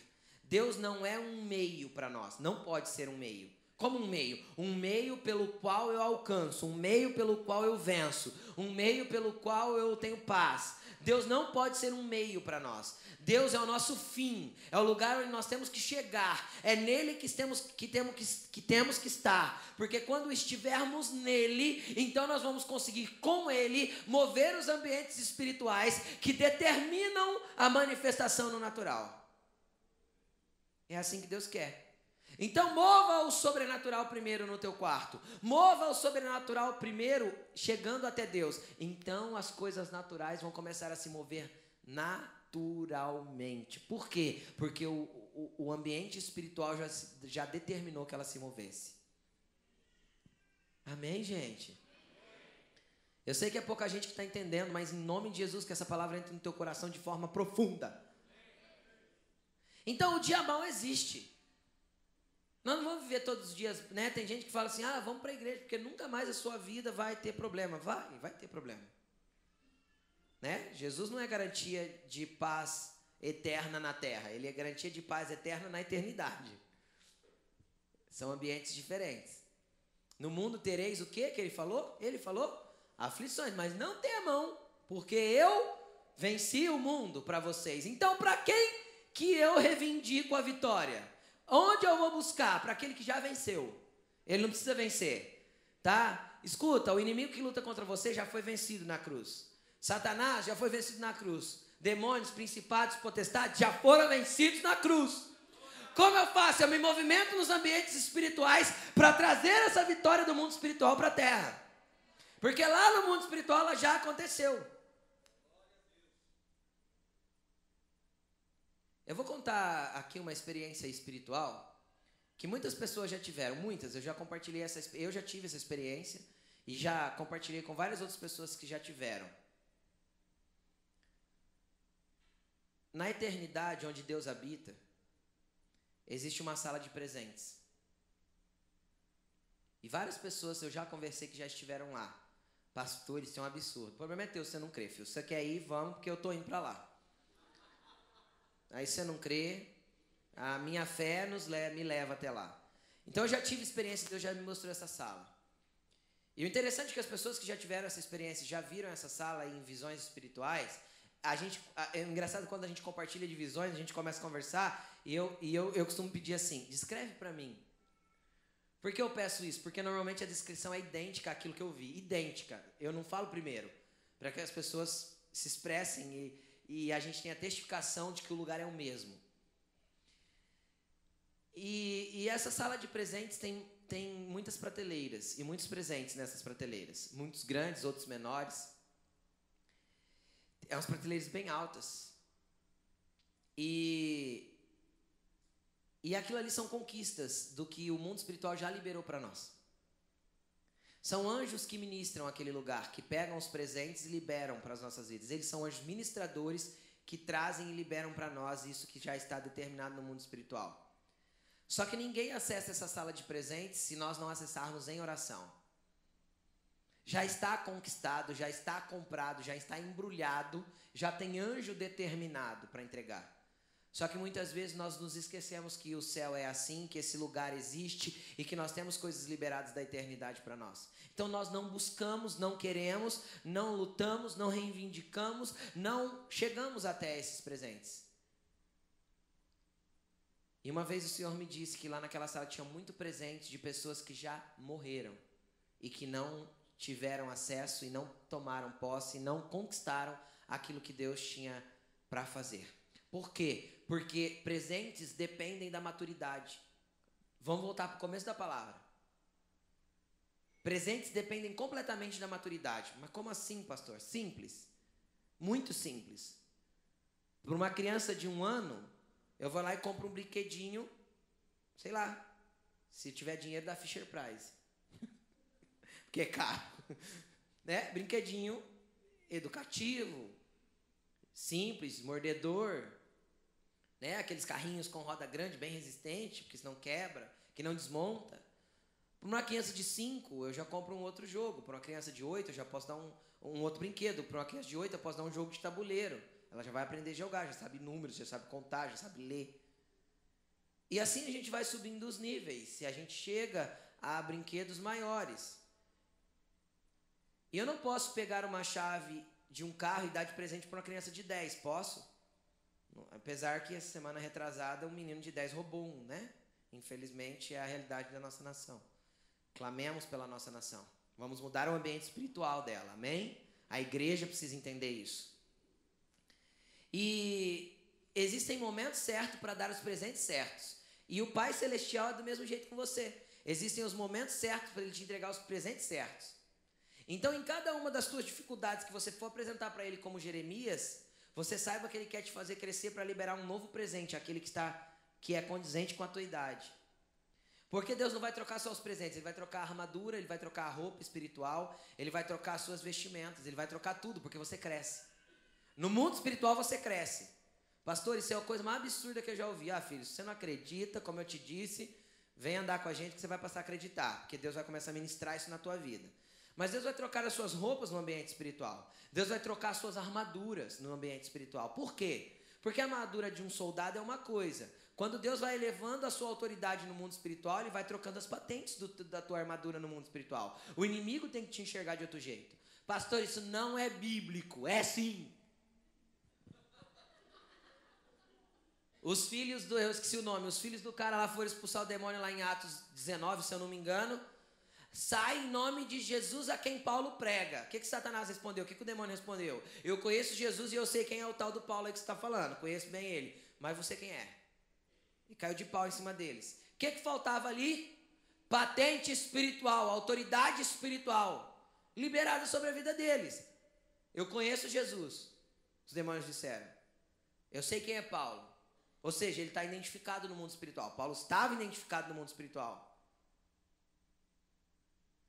Deus não é um meio para nós, não pode ser um meio. Como um meio pelo qual eu alcanço, um meio pelo qual eu venço, um meio pelo qual eu tenho paz. Deus não pode ser um meio para nós. Deus é o nosso fim, é o lugar onde nós temos que chegar, é nele que temos que estar, porque quando estivermos nele, então nós vamos conseguir com ele mover os ambientes espirituais que determinam a manifestação no natural. É assim que Deus quer. Então mova o sobrenatural primeiro no teu quarto, mova o sobrenatural primeiro chegando até Deus, então as coisas naturais vão começar a se mover naturalmente. Por quê? Porque o ambiente espiritual já determinou que ela se movesse. Amém, gente? Eu sei que é pouca gente que está entendendo, mas em nome de Jesus que essa palavra entre no teu coração de forma profunda. Então o dia mau existe. Nós não vamos viver todos os dias, né? Tem gente que fala assim, vamos para a igreja, porque nunca mais a sua vida vai ter problema. Vai ter problema. Né? Jesus não é garantia de paz eterna na terra, ele é garantia de paz eterna na eternidade. São ambientes diferentes. No mundo tereis o quê que ele falou? Ele falou aflições, mas não temam, porque eu venci o mundo para vocês. Então, para quem que eu reivindico a vitória? Onde eu vou buscar? Para aquele que já venceu. Ele não precisa vencer, tá? Escuta, o inimigo que luta contra você já foi vencido na cruz. Satanás já foi vencido na cruz. Demônios, principados, potestades já foram vencidos na cruz. Como eu faço? Eu me movimento nos ambientes espirituais para trazer essa vitória do mundo espiritual para a terra. Porque lá no mundo espiritual ela já aconteceu. Eu vou contar aqui uma experiência espiritual que muitas pessoas já tiveram, muitas, eu já tive essa experiência e já compartilhei com várias outras pessoas que já tiveram. Na eternidade, onde Deus habita, existe uma sala de presentes. E várias pessoas eu já conversei que já estiveram lá. Pastor, isso é um absurdo. O problema é teu, você não crê, filho. Você quer ir, vamos, porque eu estou indo para lá. Aí você não crê, a minha fé me leva até lá. Então eu já tive experiência, Deus já me mostrou essa sala. E o interessante é que as pessoas que já tiveram essa experiência, já viram essa sala em visões espirituais, é engraçado quando a gente compartilha de visões, a gente começa a conversar, e eu costumo pedir assim, descreve para mim. Por que eu peço isso? Porque normalmente a descrição é idêntica àquilo que eu vi, idêntica. Eu não falo primeiro, para que as pessoas se expressem e a gente tem a testificação de que o lugar é o mesmo. E essa sala de presentes tem muitas prateleiras e muitos presentes nessas prateleiras. Muitos grandes, outros menores. É umas prateleiras bem altas. E aquilo ali são conquistas do que o mundo espiritual já liberou para nós. São anjos que ministram aquele lugar, que pegam os presentes e liberam para as nossas vidas. Eles são anjos ministradores que trazem e liberam para nós isso que já está determinado no mundo espiritual. Só que ninguém acessa essa sala de presentes se nós não acessarmos em oração. Já está conquistado, já está comprado, já está embrulhado, já tem anjo determinado para entregar. Só que muitas vezes nós nos esquecemos que o céu é assim, que esse lugar existe e que nós temos coisas liberadas da eternidade para nós. Então nós não buscamos, não queremos, não lutamos, não reivindicamos, não chegamos até esses presentes. E uma vez o Senhor me disse que lá naquela sala tinha muito presente de pessoas que já morreram e que não tiveram acesso e não tomaram posse e não conquistaram aquilo que Deus tinha para fazer. Por quê? Porque presentes dependem da maturidade. Vamos voltar para o começo da palavra. Presentes dependem completamente da maturidade. Mas como assim, pastor? Simples. Muito simples. Para uma criança de 1 ano, eu vou lá e compro um brinquedinho, sei lá, se tiver dinheiro da Fisher Price. Porque é caro. Né? Brinquedinho educativo, simples, mordedor. Né? Aqueles carrinhos com roda grande, bem resistente, porque senão quebra, que não desmonta. Para uma criança de 5, eu já compro um outro jogo. Para uma criança de 8, eu já posso dar um outro brinquedo. Para uma criança de 8, eu posso dar um jogo de tabuleiro. Ela já vai aprender a jogar, já sabe números, já sabe contar, já sabe ler. E assim a gente vai subindo os níveis, e a gente chega a brinquedos maiores. E eu não posso pegar uma chave de um carro e dar de presente para uma criança de 10, posso? Apesar que essa semana retrasada um menino de 10 roubou um, né? Infelizmente é a realidade da nossa nação. Clamemos pela nossa nação. Vamos mudar o ambiente espiritual dela, amém? A igreja precisa entender isso. E existem momentos certos para dar os presentes certos. E o Pai Celestial é do mesmo jeito que você. Existem os momentos certos para Ele te entregar os presentes certos. Então, em cada uma das suas dificuldades que você for apresentar para Ele como Jeremias, você saiba que Ele quer te fazer crescer para liberar um novo presente, aquele que é condizente com a tua idade. Porque Deus não vai trocar só os presentes, Ele vai trocar a armadura, Ele vai trocar a roupa espiritual, Ele vai trocar as suas vestimentas, Ele vai trocar tudo, porque você cresce. No mundo espiritual você cresce. Pastor, isso é a coisa mais absurda que eu já ouvi. Ah, filho, se você não acredita, como eu te disse, vem andar com a gente que você vai passar a acreditar, porque Deus vai começar a ministrar isso na tua vida. Mas Deus vai trocar as suas roupas no ambiente espiritual. Deus vai trocar as suas armaduras no ambiente espiritual. Por quê? Porque a armadura de um soldado é uma coisa. Quando Deus vai elevando a sua autoridade no mundo espiritual, Ele vai trocando as patentes da tua armadura no mundo espiritual. O inimigo tem que te enxergar de outro jeito. Pastor, isso não é bíblico. É sim. Os filhos do... Eu esqueci o nome. Os filhos do cara lá foram expulsar o demônio lá em Atos 19, se eu não me engano. Sai em nome de Jesus a quem Paulo prega. O que Satanás respondeu? O que o demônio respondeu? Eu conheço Jesus e eu sei quem é o tal do Paulo aí que você está falando. Conheço bem ele. Mas você quem é? E caiu de pau em cima deles. O que faltava ali? Patente espiritual, autoridade espiritual, liberada sobre a vida deles. Eu conheço Jesus. Os demônios disseram. Eu sei quem é Paulo. Ou seja, ele está identificado no mundo espiritual. Paulo estava identificado no mundo espiritual.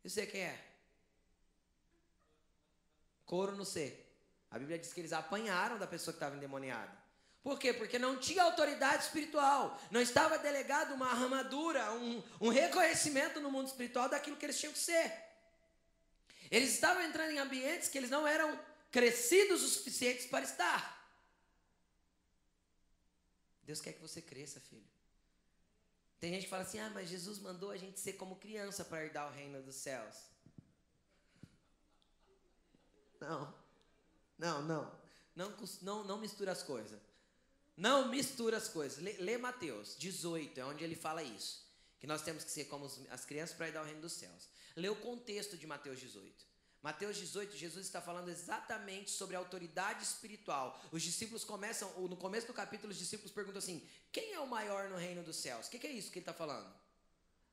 E você quem é? Couro no C. A Bíblia diz que eles apanharam da pessoa que estava endemoniada. Por quê? Porque não tinha autoridade espiritual. Não estava delegado uma armadura, um reconhecimento no mundo espiritual daquilo que eles tinham que ser. Eles estavam entrando em ambientes que eles não eram crescidos o suficientes para estar. Deus quer que você cresça, filho. Tem gente que fala assim, mas Jesus mandou a gente ser como criança para herdar o reino dos céus. Não mistura as coisas. Não mistura as coisas. Lê Mateus 18, é onde ele fala isso. Que nós temos que ser como as crianças para herdar o reino dos céus. Lê o contexto de Mateus 18. Mateus 18, Jesus está falando exatamente sobre a autoridade espiritual. Os discípulos começam, no começo do capítulo, os discípulos perguntam assim, quem é o maior no reino dos céus? O que é isso que ele está falando?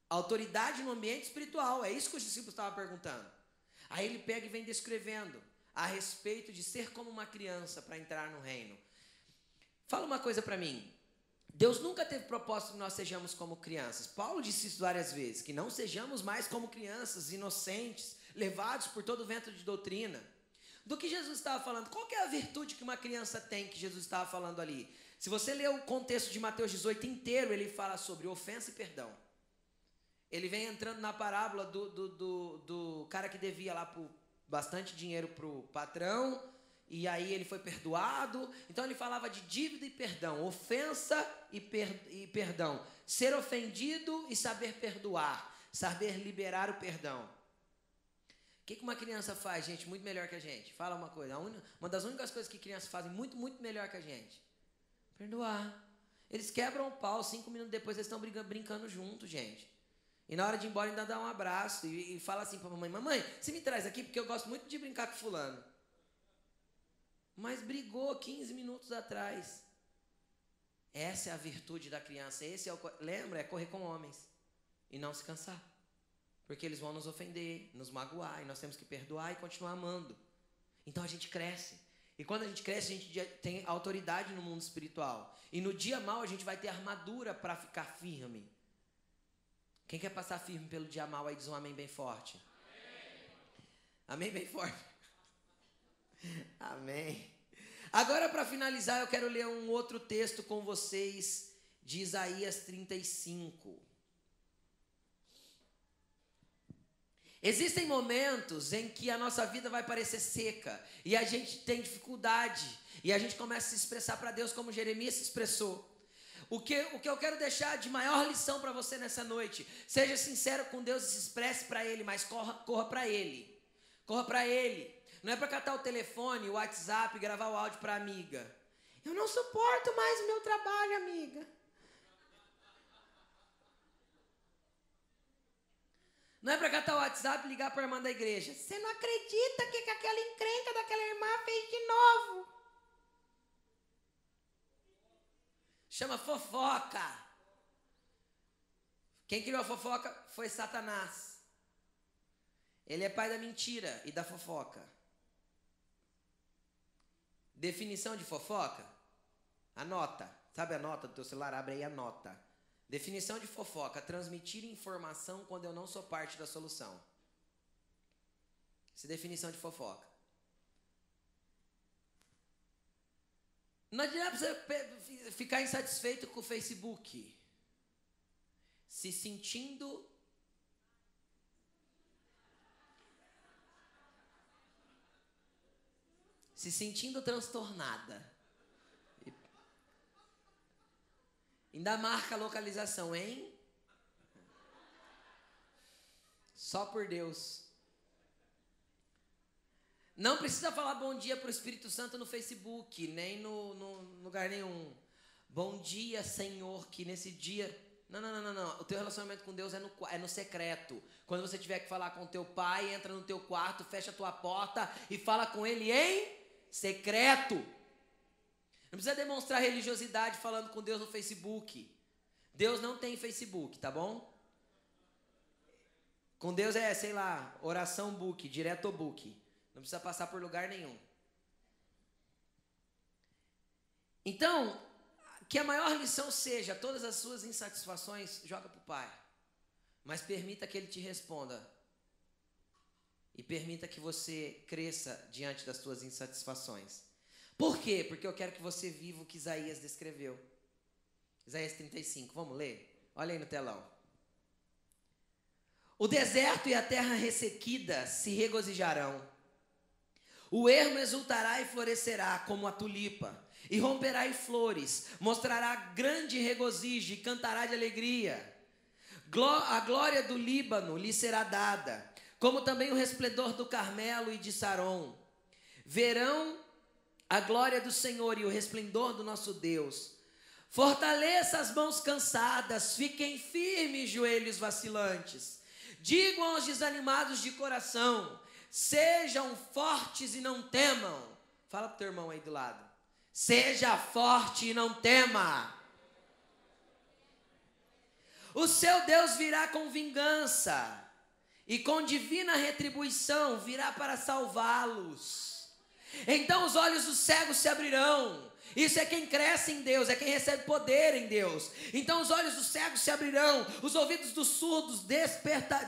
Autoridade no ambiente espiritual, é isso que os discípulos estavam perguntando. Aí ele pega e vem descrevendo a respeito de ser como uma criança para entrar no reino. Fala uma coisa para mim. Deus nunca teve propósito que nós sejamos como crianças. Paulo disse isso várias vezes, que não sejamos mais como crianças inocentes, levados por todo o vento de doutrina. Do que Jesus estava falando? Qual que é a virtude que uma criança tem que Jesus estava falando ali? Se você ler o contexto de Mateus 18 inteiro, ele fala sobre ofensa e perdão. Ele vem entrando na parábola do cara que devia lá bastante dinheiro para o patrão, e aí ele foi perdoado. Então ele falava de dívida e perdão, ofensa e perdão. Ser ofendido e saber perdoar, saber liberar o perdão. O que uma criança faz, gente, muito melhor que a gente? Fala uma coisa. Uma das únicas coisas que crianças fazem muito, muito melhor que a gente. Perdoar. Eles quebram o pau, 5 minutos depois eles estão brincando junto, gente. E na hora de ir embora ainda dá um abraço e fala assim para a mamãe, mamãe, você me traz aqui porque eu gosto muito de brincar com fulano. Mas brigou 15 minutos atrás. Essa é a virtude da criança. Lembra? É correr com homens e não se cansar. Porque eles vão nos ofender, nos magoar, e nós temos que perdoar e continuar amando. Então a gente cresce. E quando a gente cresce, a gente tem autoridade no mundo espiritual. E no dia mau a gente vai ter armadura para ficar firme. Quem quer passar firme pelo dia mau aí diz um amém bem forte. Amém bem forte. Amém. Agora, para finalizar, eu quero ler um outro texto com vocês de Isaías 35. Existem momentos em que a nossa vida vai parecer seca e a gente tem dificuldade e a gente começa a se expressar para Deus como Jeremias se expressou. O que eu quero deixar de maior lição para você nessa noite, seja sincero com Deus e se expresse para Ele, mas corra para Ele. Corra para Ele. Não é para catar o telefone, o WhatsApp, gravar o áudio para a amiga. Eu não suporto mais o meu trabalho, amiga. Não é para catar o WhatsApp e ligar para a irmã da igreja. Você não acredita que aquela encrenca daquela irmã fez de novo? Chama fofoca. Quem criou a fofoca foi Satanás. Ele é pai da mentira e da fofoca. Definição de fofoca? Anota. Sabe a nota do teu celular? Abre aí a nota. Definição de fofoca: transmitir informação quando eu não sou parte da solução. Essa é a definição de fofoca. Não adianta você ficar insatisfeito com o Facebook, se sentindo transtornada. Ainda marca a localização, hein? Só por Deus. Não precisa falar bom dia para o Espírito Santo no Facebook, nem no lugar nenhum. Bom dia, Senhor, que nesse dia... Não. O teu relacionamento com Deus é no secreto. Quando você tiver que falar com o teu pai, entra no teu quarto, fecha a tua porta e fala com ele em secreto. Não precisa demonstrar religiosidade falando com Deus no Facebook. Deus não tem Facebook, tá bom? Com Deus é, sei lá, oração book, direto book. Não precisa passar por lugar nenhum. Então, que a maior lição seja, todas as suas insatisfações, joga para o Pai. Mas permita que Ele te responda. E permita que você cresça diante das suas insatisfações. Por quê? Porque eu quero que você viva o que Isaías descreveu. Isaías 35, vamos ler? Olha aí no telão. O deserto e a terra ressequida se regozijarão. O ermo exultará e florescerá como a tulipa, e romperá em flores, mostrará grande regozijo e cantará de alegria. A glória do Líbano lhe será dada, como também o resplendor do Carmelo e de Saron. Verão a glória do Senhor e o resplendor do nosso Deus. Fortaleça as mãos cansadas, fiquem firmes, joelhos vacilantes. Digam aos desanimados de coração: sejam fortes e não temam. Fala pro teu irmão aí do lado. Seja forte e não tema. O seu Deus virá com vingança e com divina retribuição virá para salvá-los. Então os olhos dos cegos se abrirão. Isso é quem cresce em Deus, é quem recebe poder em Deus. Então os olhos dos cegos se abrirão, os ouvidos dos surdos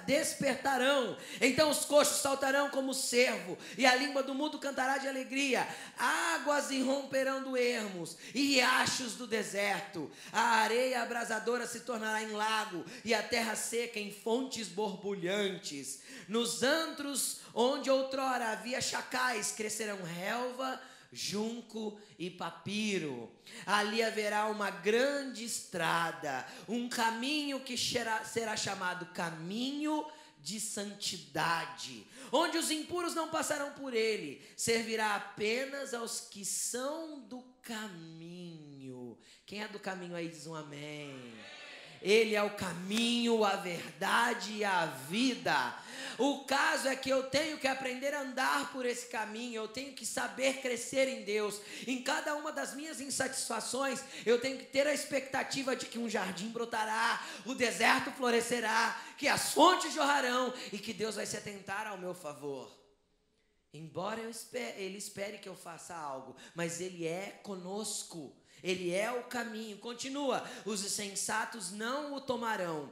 despertarão. Então os coxos saltarão como cervo, e a língua do mudo cantará de alegria. Águas irromperão do ermos, e riachos do deserto. A areia abrasadora se tornará em lago, e a terra seca em fontes borbulhantes. Nos antros onde outrora havia chacais, crescerão relva, junco e papiro. Ali haverá uma grande estrada, um caminho que será chamado caminho de santidade, onde os impuros não passarão por ele. Servirá apenas aos que são do caminho. Quem é do caminho aí diz um amém. Ele é o caminho, a verdade e a vida. O caso é que eu tenho que aprender a andar por esse caminho. Eu tenho que saber crescer em Deus. Em cada uma das minhas insatisfações, eu tenho que ter a expectativa de que um jardim brotará, o deserto florescerá, que as fontes jorrarão e que Deus vai se atentar ao meu favor. Embora ele espere que eu faça algo, mas Ele é conosco. Ele é o caminho. Continua: os insensatos não o tomarão.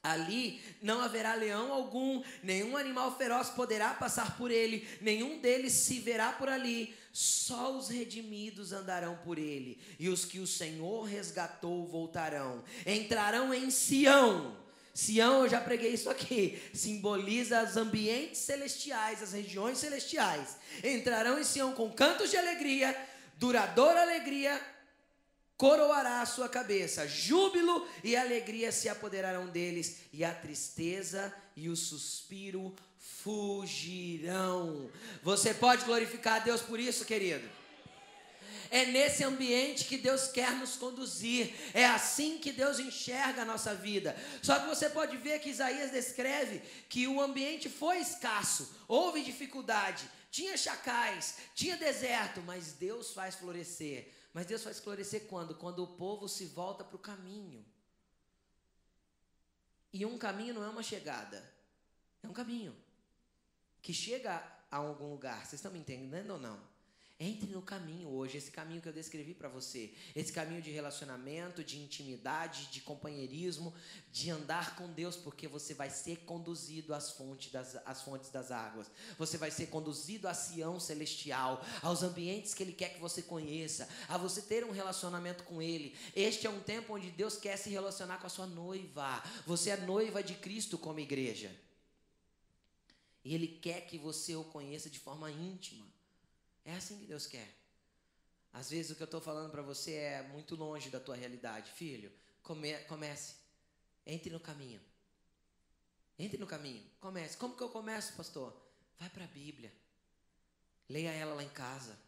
Ali não haverá leão algum, nenhum animal feroz poderá passar por ele, nenhum deles se verá por ali. Só os redimidos andarão por ele, e os que o Senhor resgatou voltarão. Entrarão em Sião. Sião, eu já preguei isso aqui, simboliza os ambientes celestiais, as regiões celestiais. Entrarão em Sião com cantos de alegria, duradoura alegria, coroará a sua cabeça, júbilo e alegria se apoderarão deles, e a tristeza e o suspiro fugirão. Você pode glorificar a Deus por isso, querido? É nesse ambiente que Deus quer nos conduzir. É assim que Deus enxerga a nossa vida. Só que você pode ver que Isaías descreve que o ambiente foi escasso, houve dificuldade, tinha chacais, tinha deserto, mas Deus faz florescer. Mas Deus faz florescer quando? Quando o povo se volta para o caminho. E um caminho não é uma chegada, é um caminho que chega a algum lugar. Vocês estão me entendendo ou não? Entre no caminho hoje, esse caminho que eu descrevi para você, esse caminho de relacionamento, de intimidade, de companheirismo, de andar com Deus, porque você vai ser conduzido às fontes das águas, você vai ser conduzido à Sião celestial, aos ambientes que Ele quer que você conheça, a você ter um relacionamento com Ele. Este é um tempo onde Deus quer se relacionar com a sua noiva. Você é noiva de Cristo como igreja, e Ele quer que você o conheça de forma íntima. É assim que Deus quer. Às vezes o que eu estou falando para você é muito longe da tua realidade. Filho, comece. Entre no caminho. Entre no caminho. Comece. Como que eu começo, pastor? Vai para a Bíblia. Leia ela lá em casa.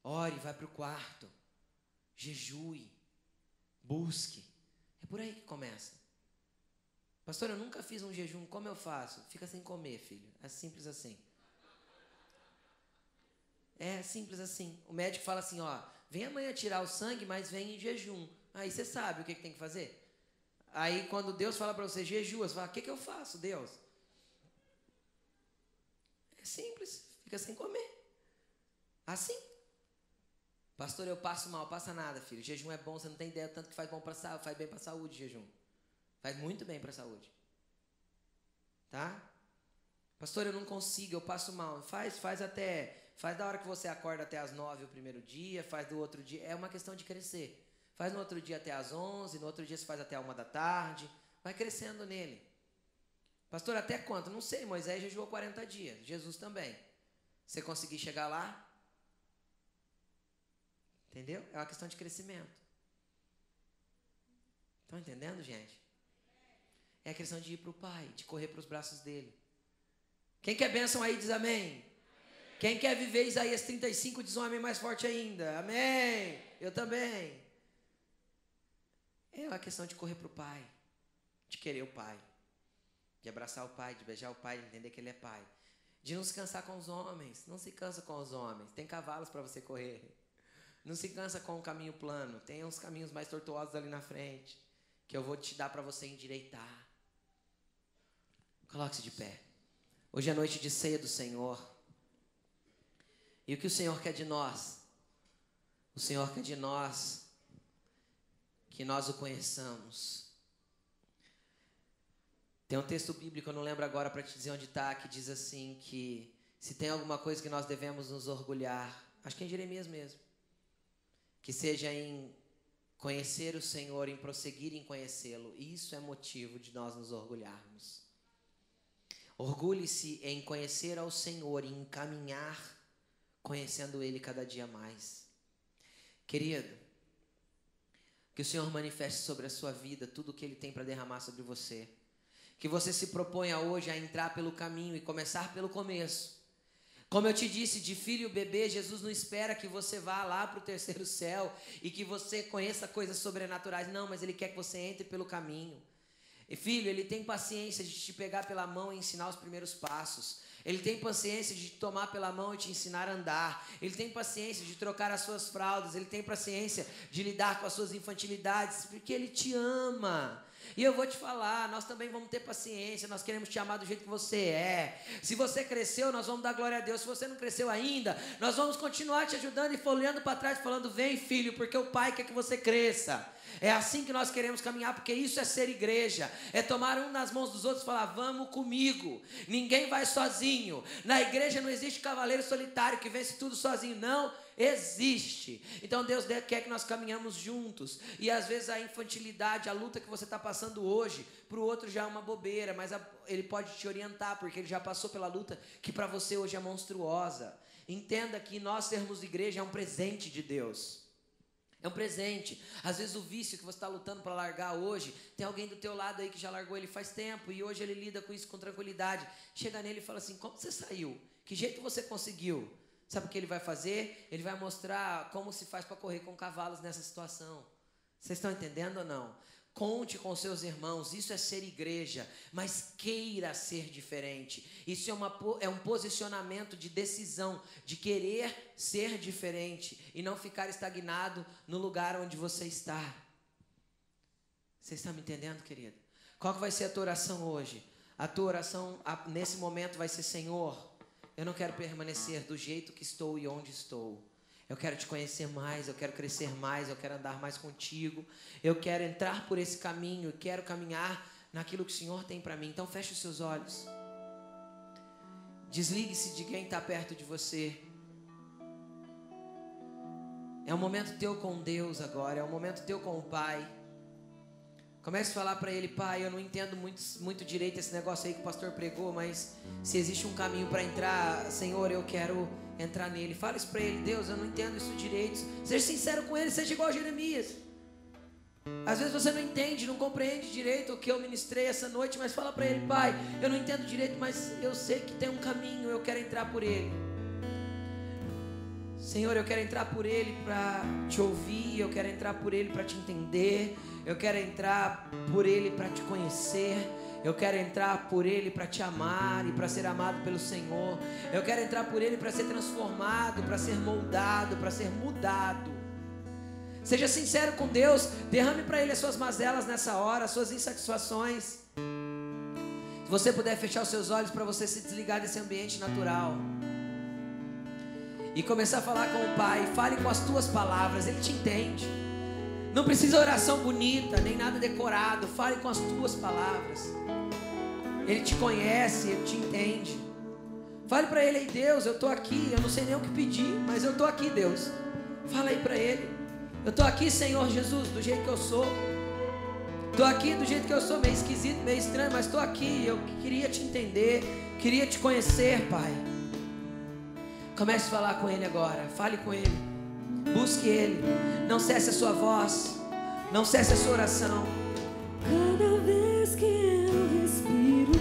Ore, vai para o quarto. Jejue. Busque. É por aí que começa. Pastor, eu nunca fiz um jejum. Como eu faço? Fica sem comer, filho. É simples assim. É simples assim. O médico fala assim, ó, vem amanhã tirar o sangue, mas vem em jejum. Aí você sabe o que tem que fazer? Aí quando Deus fala para você, jejua, você fala, o que eu faço, Deus? É simples, fica sem comer. Assim. Pastor, eu passo mal, passa nada, filho. Jejum é bom, você não tem ideia tanto que faz bem para a saúde, jejum. Faz muito bem para a saúde. Tá? Pastor, eu não consigo, eu passo mal. Faz da hora que você acorda até as 9 o primeiro dia, faz do outro dia. É uma questão de crescer. Faz no outro dia até as 11, no outro dia você faz até a 1 da tarde. Vai crescendo nele. Pastor, até quanto? Não sei, Moisés jejuou 40 dias. Jesus também. Você conseguir chegar lá? Entendeu? É uma questão de crescimento. Estão entendendo, gente? É a questão de ir para o Pai, de correr para os braços dele. Quem quer bênção aí diz amém. Quem quer viver Isaías 35 diz um amém mais forte ainda. Amém. Eu também. É uma questão de correr para o Pai, de querer o Pai, de abraçar o Pai, de beijar o Pai, de entender que Ele é Pai. De não se cansar com os homens. Não se cansa com os homens. Tem cavalos para você correr. Não se cansa com um caminho plano. Tem uns caminhos mais tortuosos ali na frente, que eu vou te dar para você endireitar. Coloque-se de pé. Hoje é noite de ceia do Senhor. E o que o Senhor quer de nós? O Senhor quer de nós que nós o conheçamos. Tem um texto bíblico, eu não lembro agora para te dizer onde está, que diz assim, que se tem alguma coisa que nós devemos nos orgulhar, acho que é em Jeremias mesmo, que seja em conhecer o Senhor, em prosseguir em conhecê-lo. Isso é motivo de nós nos orgulharmos. Orgulhe-se em conhecer ao Senhor e em caminhar conhecendo Ele cada dia mais. Querido, que o Senhor manifeste sobre a sua vida tudo o que Ele tem para derramar sobre você. Que você se proponha hoje a entrar pelo caminho e começar pelo começo. Como eu te disse, de filho e bebê, Jesus não espera que você vá lá para o terceiro céu e que você conheça coisas sobrenaturais. Não, mas Ele quer que você entre pelo caminho. E filho, Ele tem paciência de te pegar pela mão e ensinar os primeiros passos. Ele tem paciência de te tomar pela mão e te ensinar a andar. Ele tem paciência de trocar as suas fraldas. Ele tem paciência de lidar com as suas infantilidades, porque Ele te ama. E eu vou te falar, nós também vamos ter paciência, nós queremos te amar do jeito que você é. Se você cresceu, nós vamos dar glória a Deus. Se você não cresceu ainda, nós vamos continuar te ajudando e olhando para trás, falando, vem filho, porque o Pai quer que você cresça. É assim que nós queremos caminhar, porque isso é ser igreja. É tomar um nas mãos dos outros e falar, vamos comigo. Ninguém vai sozinho. Na igreja não existe cavaleiro solitário que vence tudo sozinho, não existe. Então Deus quer que nós caminhamos juntos. E às vezes a infantilidade, a luta que você está passando hoje, para o outro já é uma bobeira, mas ele pode te orientar, porque ele já passou pela luta que para você hoje é monstruosa. Entenda que nós sermos igreja é um presente de Deus. É um presente. Às vezes o vício que você está lutando para largar hoje, tem alguém do teu lado aí que já largou ele faz tempo e hoje ele lida com isso com tranquilidade. Chega nele e fala assim, como você saiu? Que jeito você conseguiu? Sabe o que ele vai fazer? Ele vai mostrar como se faz para correr com cavalos nessa situação. Vocês estão entendendo ou não? Conte com seus irmãos, isso é ser igreja, mas queira ser diferente. Isso é um posicionamento de decisão, de querer ser diferente e não ficar estagnado no lugar onde você está. Vocês estão me entendendo, querido? Qual que vai ser a tua oração hoje? A tua oração nesse momento vai ser: Senhor, eu não quero permanecer do jeito que estou e onde estou. Eu quero te conhecer mais, eu quero crescer mais, eu quero andar mais contigo. Eu quero entrar por esse caminho, eu quero caminhar naquilo que o Senhor tem para mim. Então feche os seus olhos. Desligue-se de quem está perto de você. É um momento teu com Deus agora, é um momento teu com o Pai. Comece a falar para Ele: Pai, eu não entendo muito direito esse negócio aí que o pastor pregou, mas se existe um caminho para entrar, Senhor, eu quero entrar nele. Fala isso para Ele: Deus, eu não entendo isso direito. Seja sincero com Ele, seja igual a Jeremias. Às vezes você não entende, não compreende direito o que eu ministrei essa noite, mas fala para Ele: Pai, eu não entendo direito, mas eu sei que tem um caminho, eu quero entrar por ele. Senhor, eu quero entrar por ele para te ouvir, eu quero entrar por ele para te entender, eu quero entrar por ele para te conhecer, eu quero entrar por ele para te amar e para ser amado pelo Senhor. Eu quero entrar por ele para ser transformado, para ser moldado, para ser mudado. Seja sincero com Deus, derrame para ele as suas mazelas nessa hora, as suas insatisfações. Se você puder fechar os seus olhos para você se desligar desse ambiente natural e começar a falar com o Pai. Fale com as tuas palavras, Ele te entende. Não precisa oração bonita, nem nada decorado. Fale com as tuas palavras. Ele te conhece, Ele te entende. Fale para Ele: Ei Deus, eu estou aqui, eu não sei nem o que pedir, mas eu estou aqui, Deus. Fala aí para Ele: eu estou aqui, Senhor Jesus, do jeito que eu sou. Estou aqui do jeito que eu sou, meio esquisito, meio estranho, mas estou aqui. Eu queria te entender, queria te conhecer, Pai. Comece a falar com Ele agora. Fale com Ele. Busque Ele. Não cesse a sua voz. Não cesse a sua oração. Cada vez que eu respiro,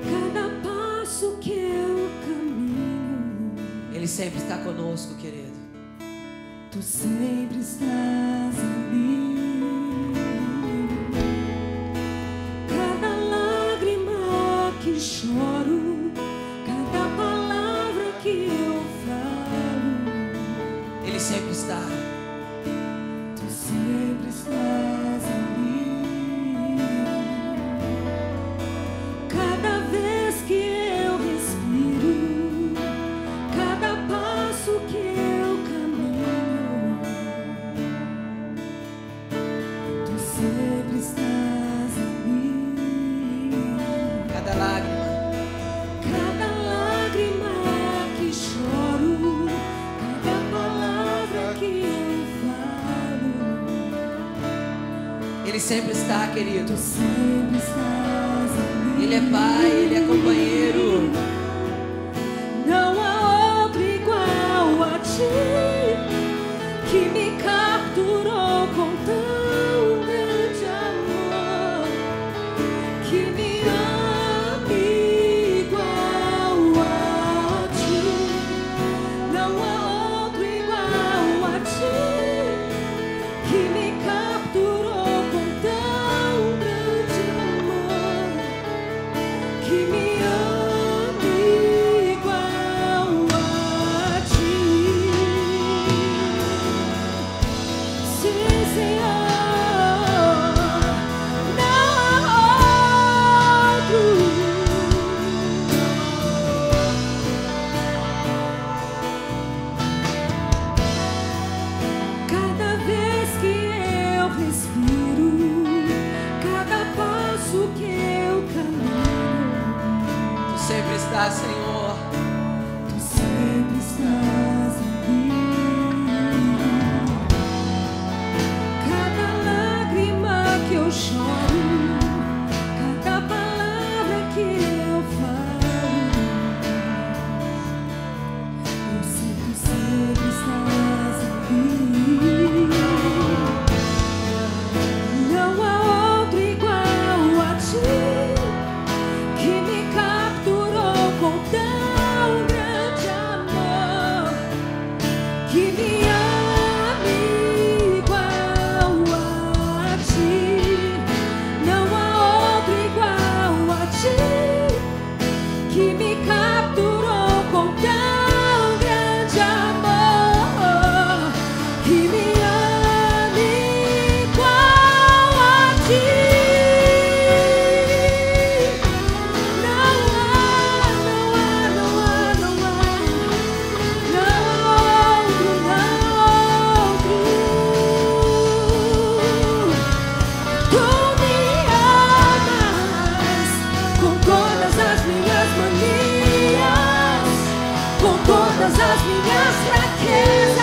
cada passo que eu caminho, Ele sempre está conosco, querido. Tu sempre estás ali. Cada lágrima que choro, cada palavra que eu falo, Ele sempre está. Tu sempre estás ali. Cada vez que eu respiro, cada passo que eu caminho, Tu sempre estás ali. Cada lágrima, Cada lágrima que choro, cada palavra que eu falo, Ele sempre está, querido. Tu sempre estás ali. Ele é Pai, Ele é companheiro. Não há outro igual a Ti, que me capturou com tão grande amor, que me ama igual a Ti. Não há outro igual a Ti, que me capturou com tão grande amor, que me ama igual a Ti. Sim, Senhor, não há outro. Cada vez que eu respiro, cada passo que eu caminho, Tu sempre está, Senhor. Tu sempre estás ali. Cada lágrima que eu choro, cada palavra que eu falo, eu sei que Tu sempre estás ali. as minhas fraquezas,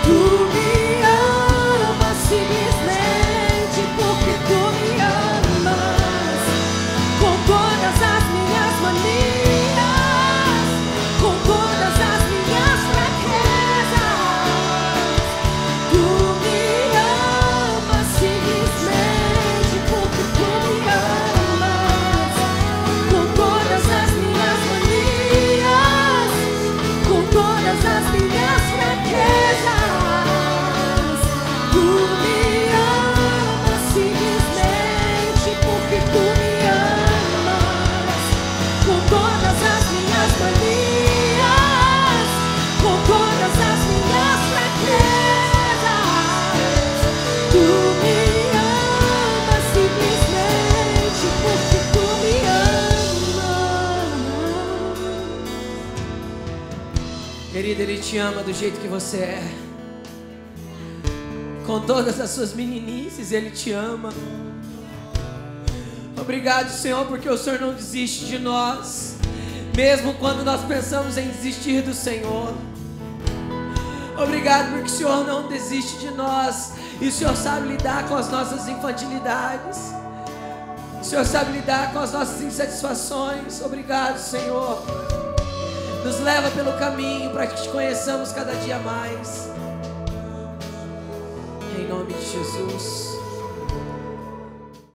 tu me amas simplesmente porque tu me amas. Com todas as minhas manias, com todas as minhas fraquezas, tu me amas simplesmente porque tu me amas. Com todas as minhas manias, com todas as minhas fraquezas, tu me amas simplesmente porque tu me amas. Com todas as minhas manias, com todas as minhas fraquezas, tu me amas simplesmente porque tu me amas. Querido, Ele te ama do jeito que você é. Com todas as suas meninices, Ele te ama. Obrigado, Senhor, porque o Senhor não desiste de nós, mesmo quando nós pensamos em desistir do Senhor. Obrigado porque o Senhor não desiste de nós, e o Senhor sabe lidar com as nossas infantilidades. O Senhor sabe lidar com as nossas insatisfações. Obrigado, Senhor. Nos leva pelo caminho para que te conheçamos cada dia mais. Em nome de Jesus.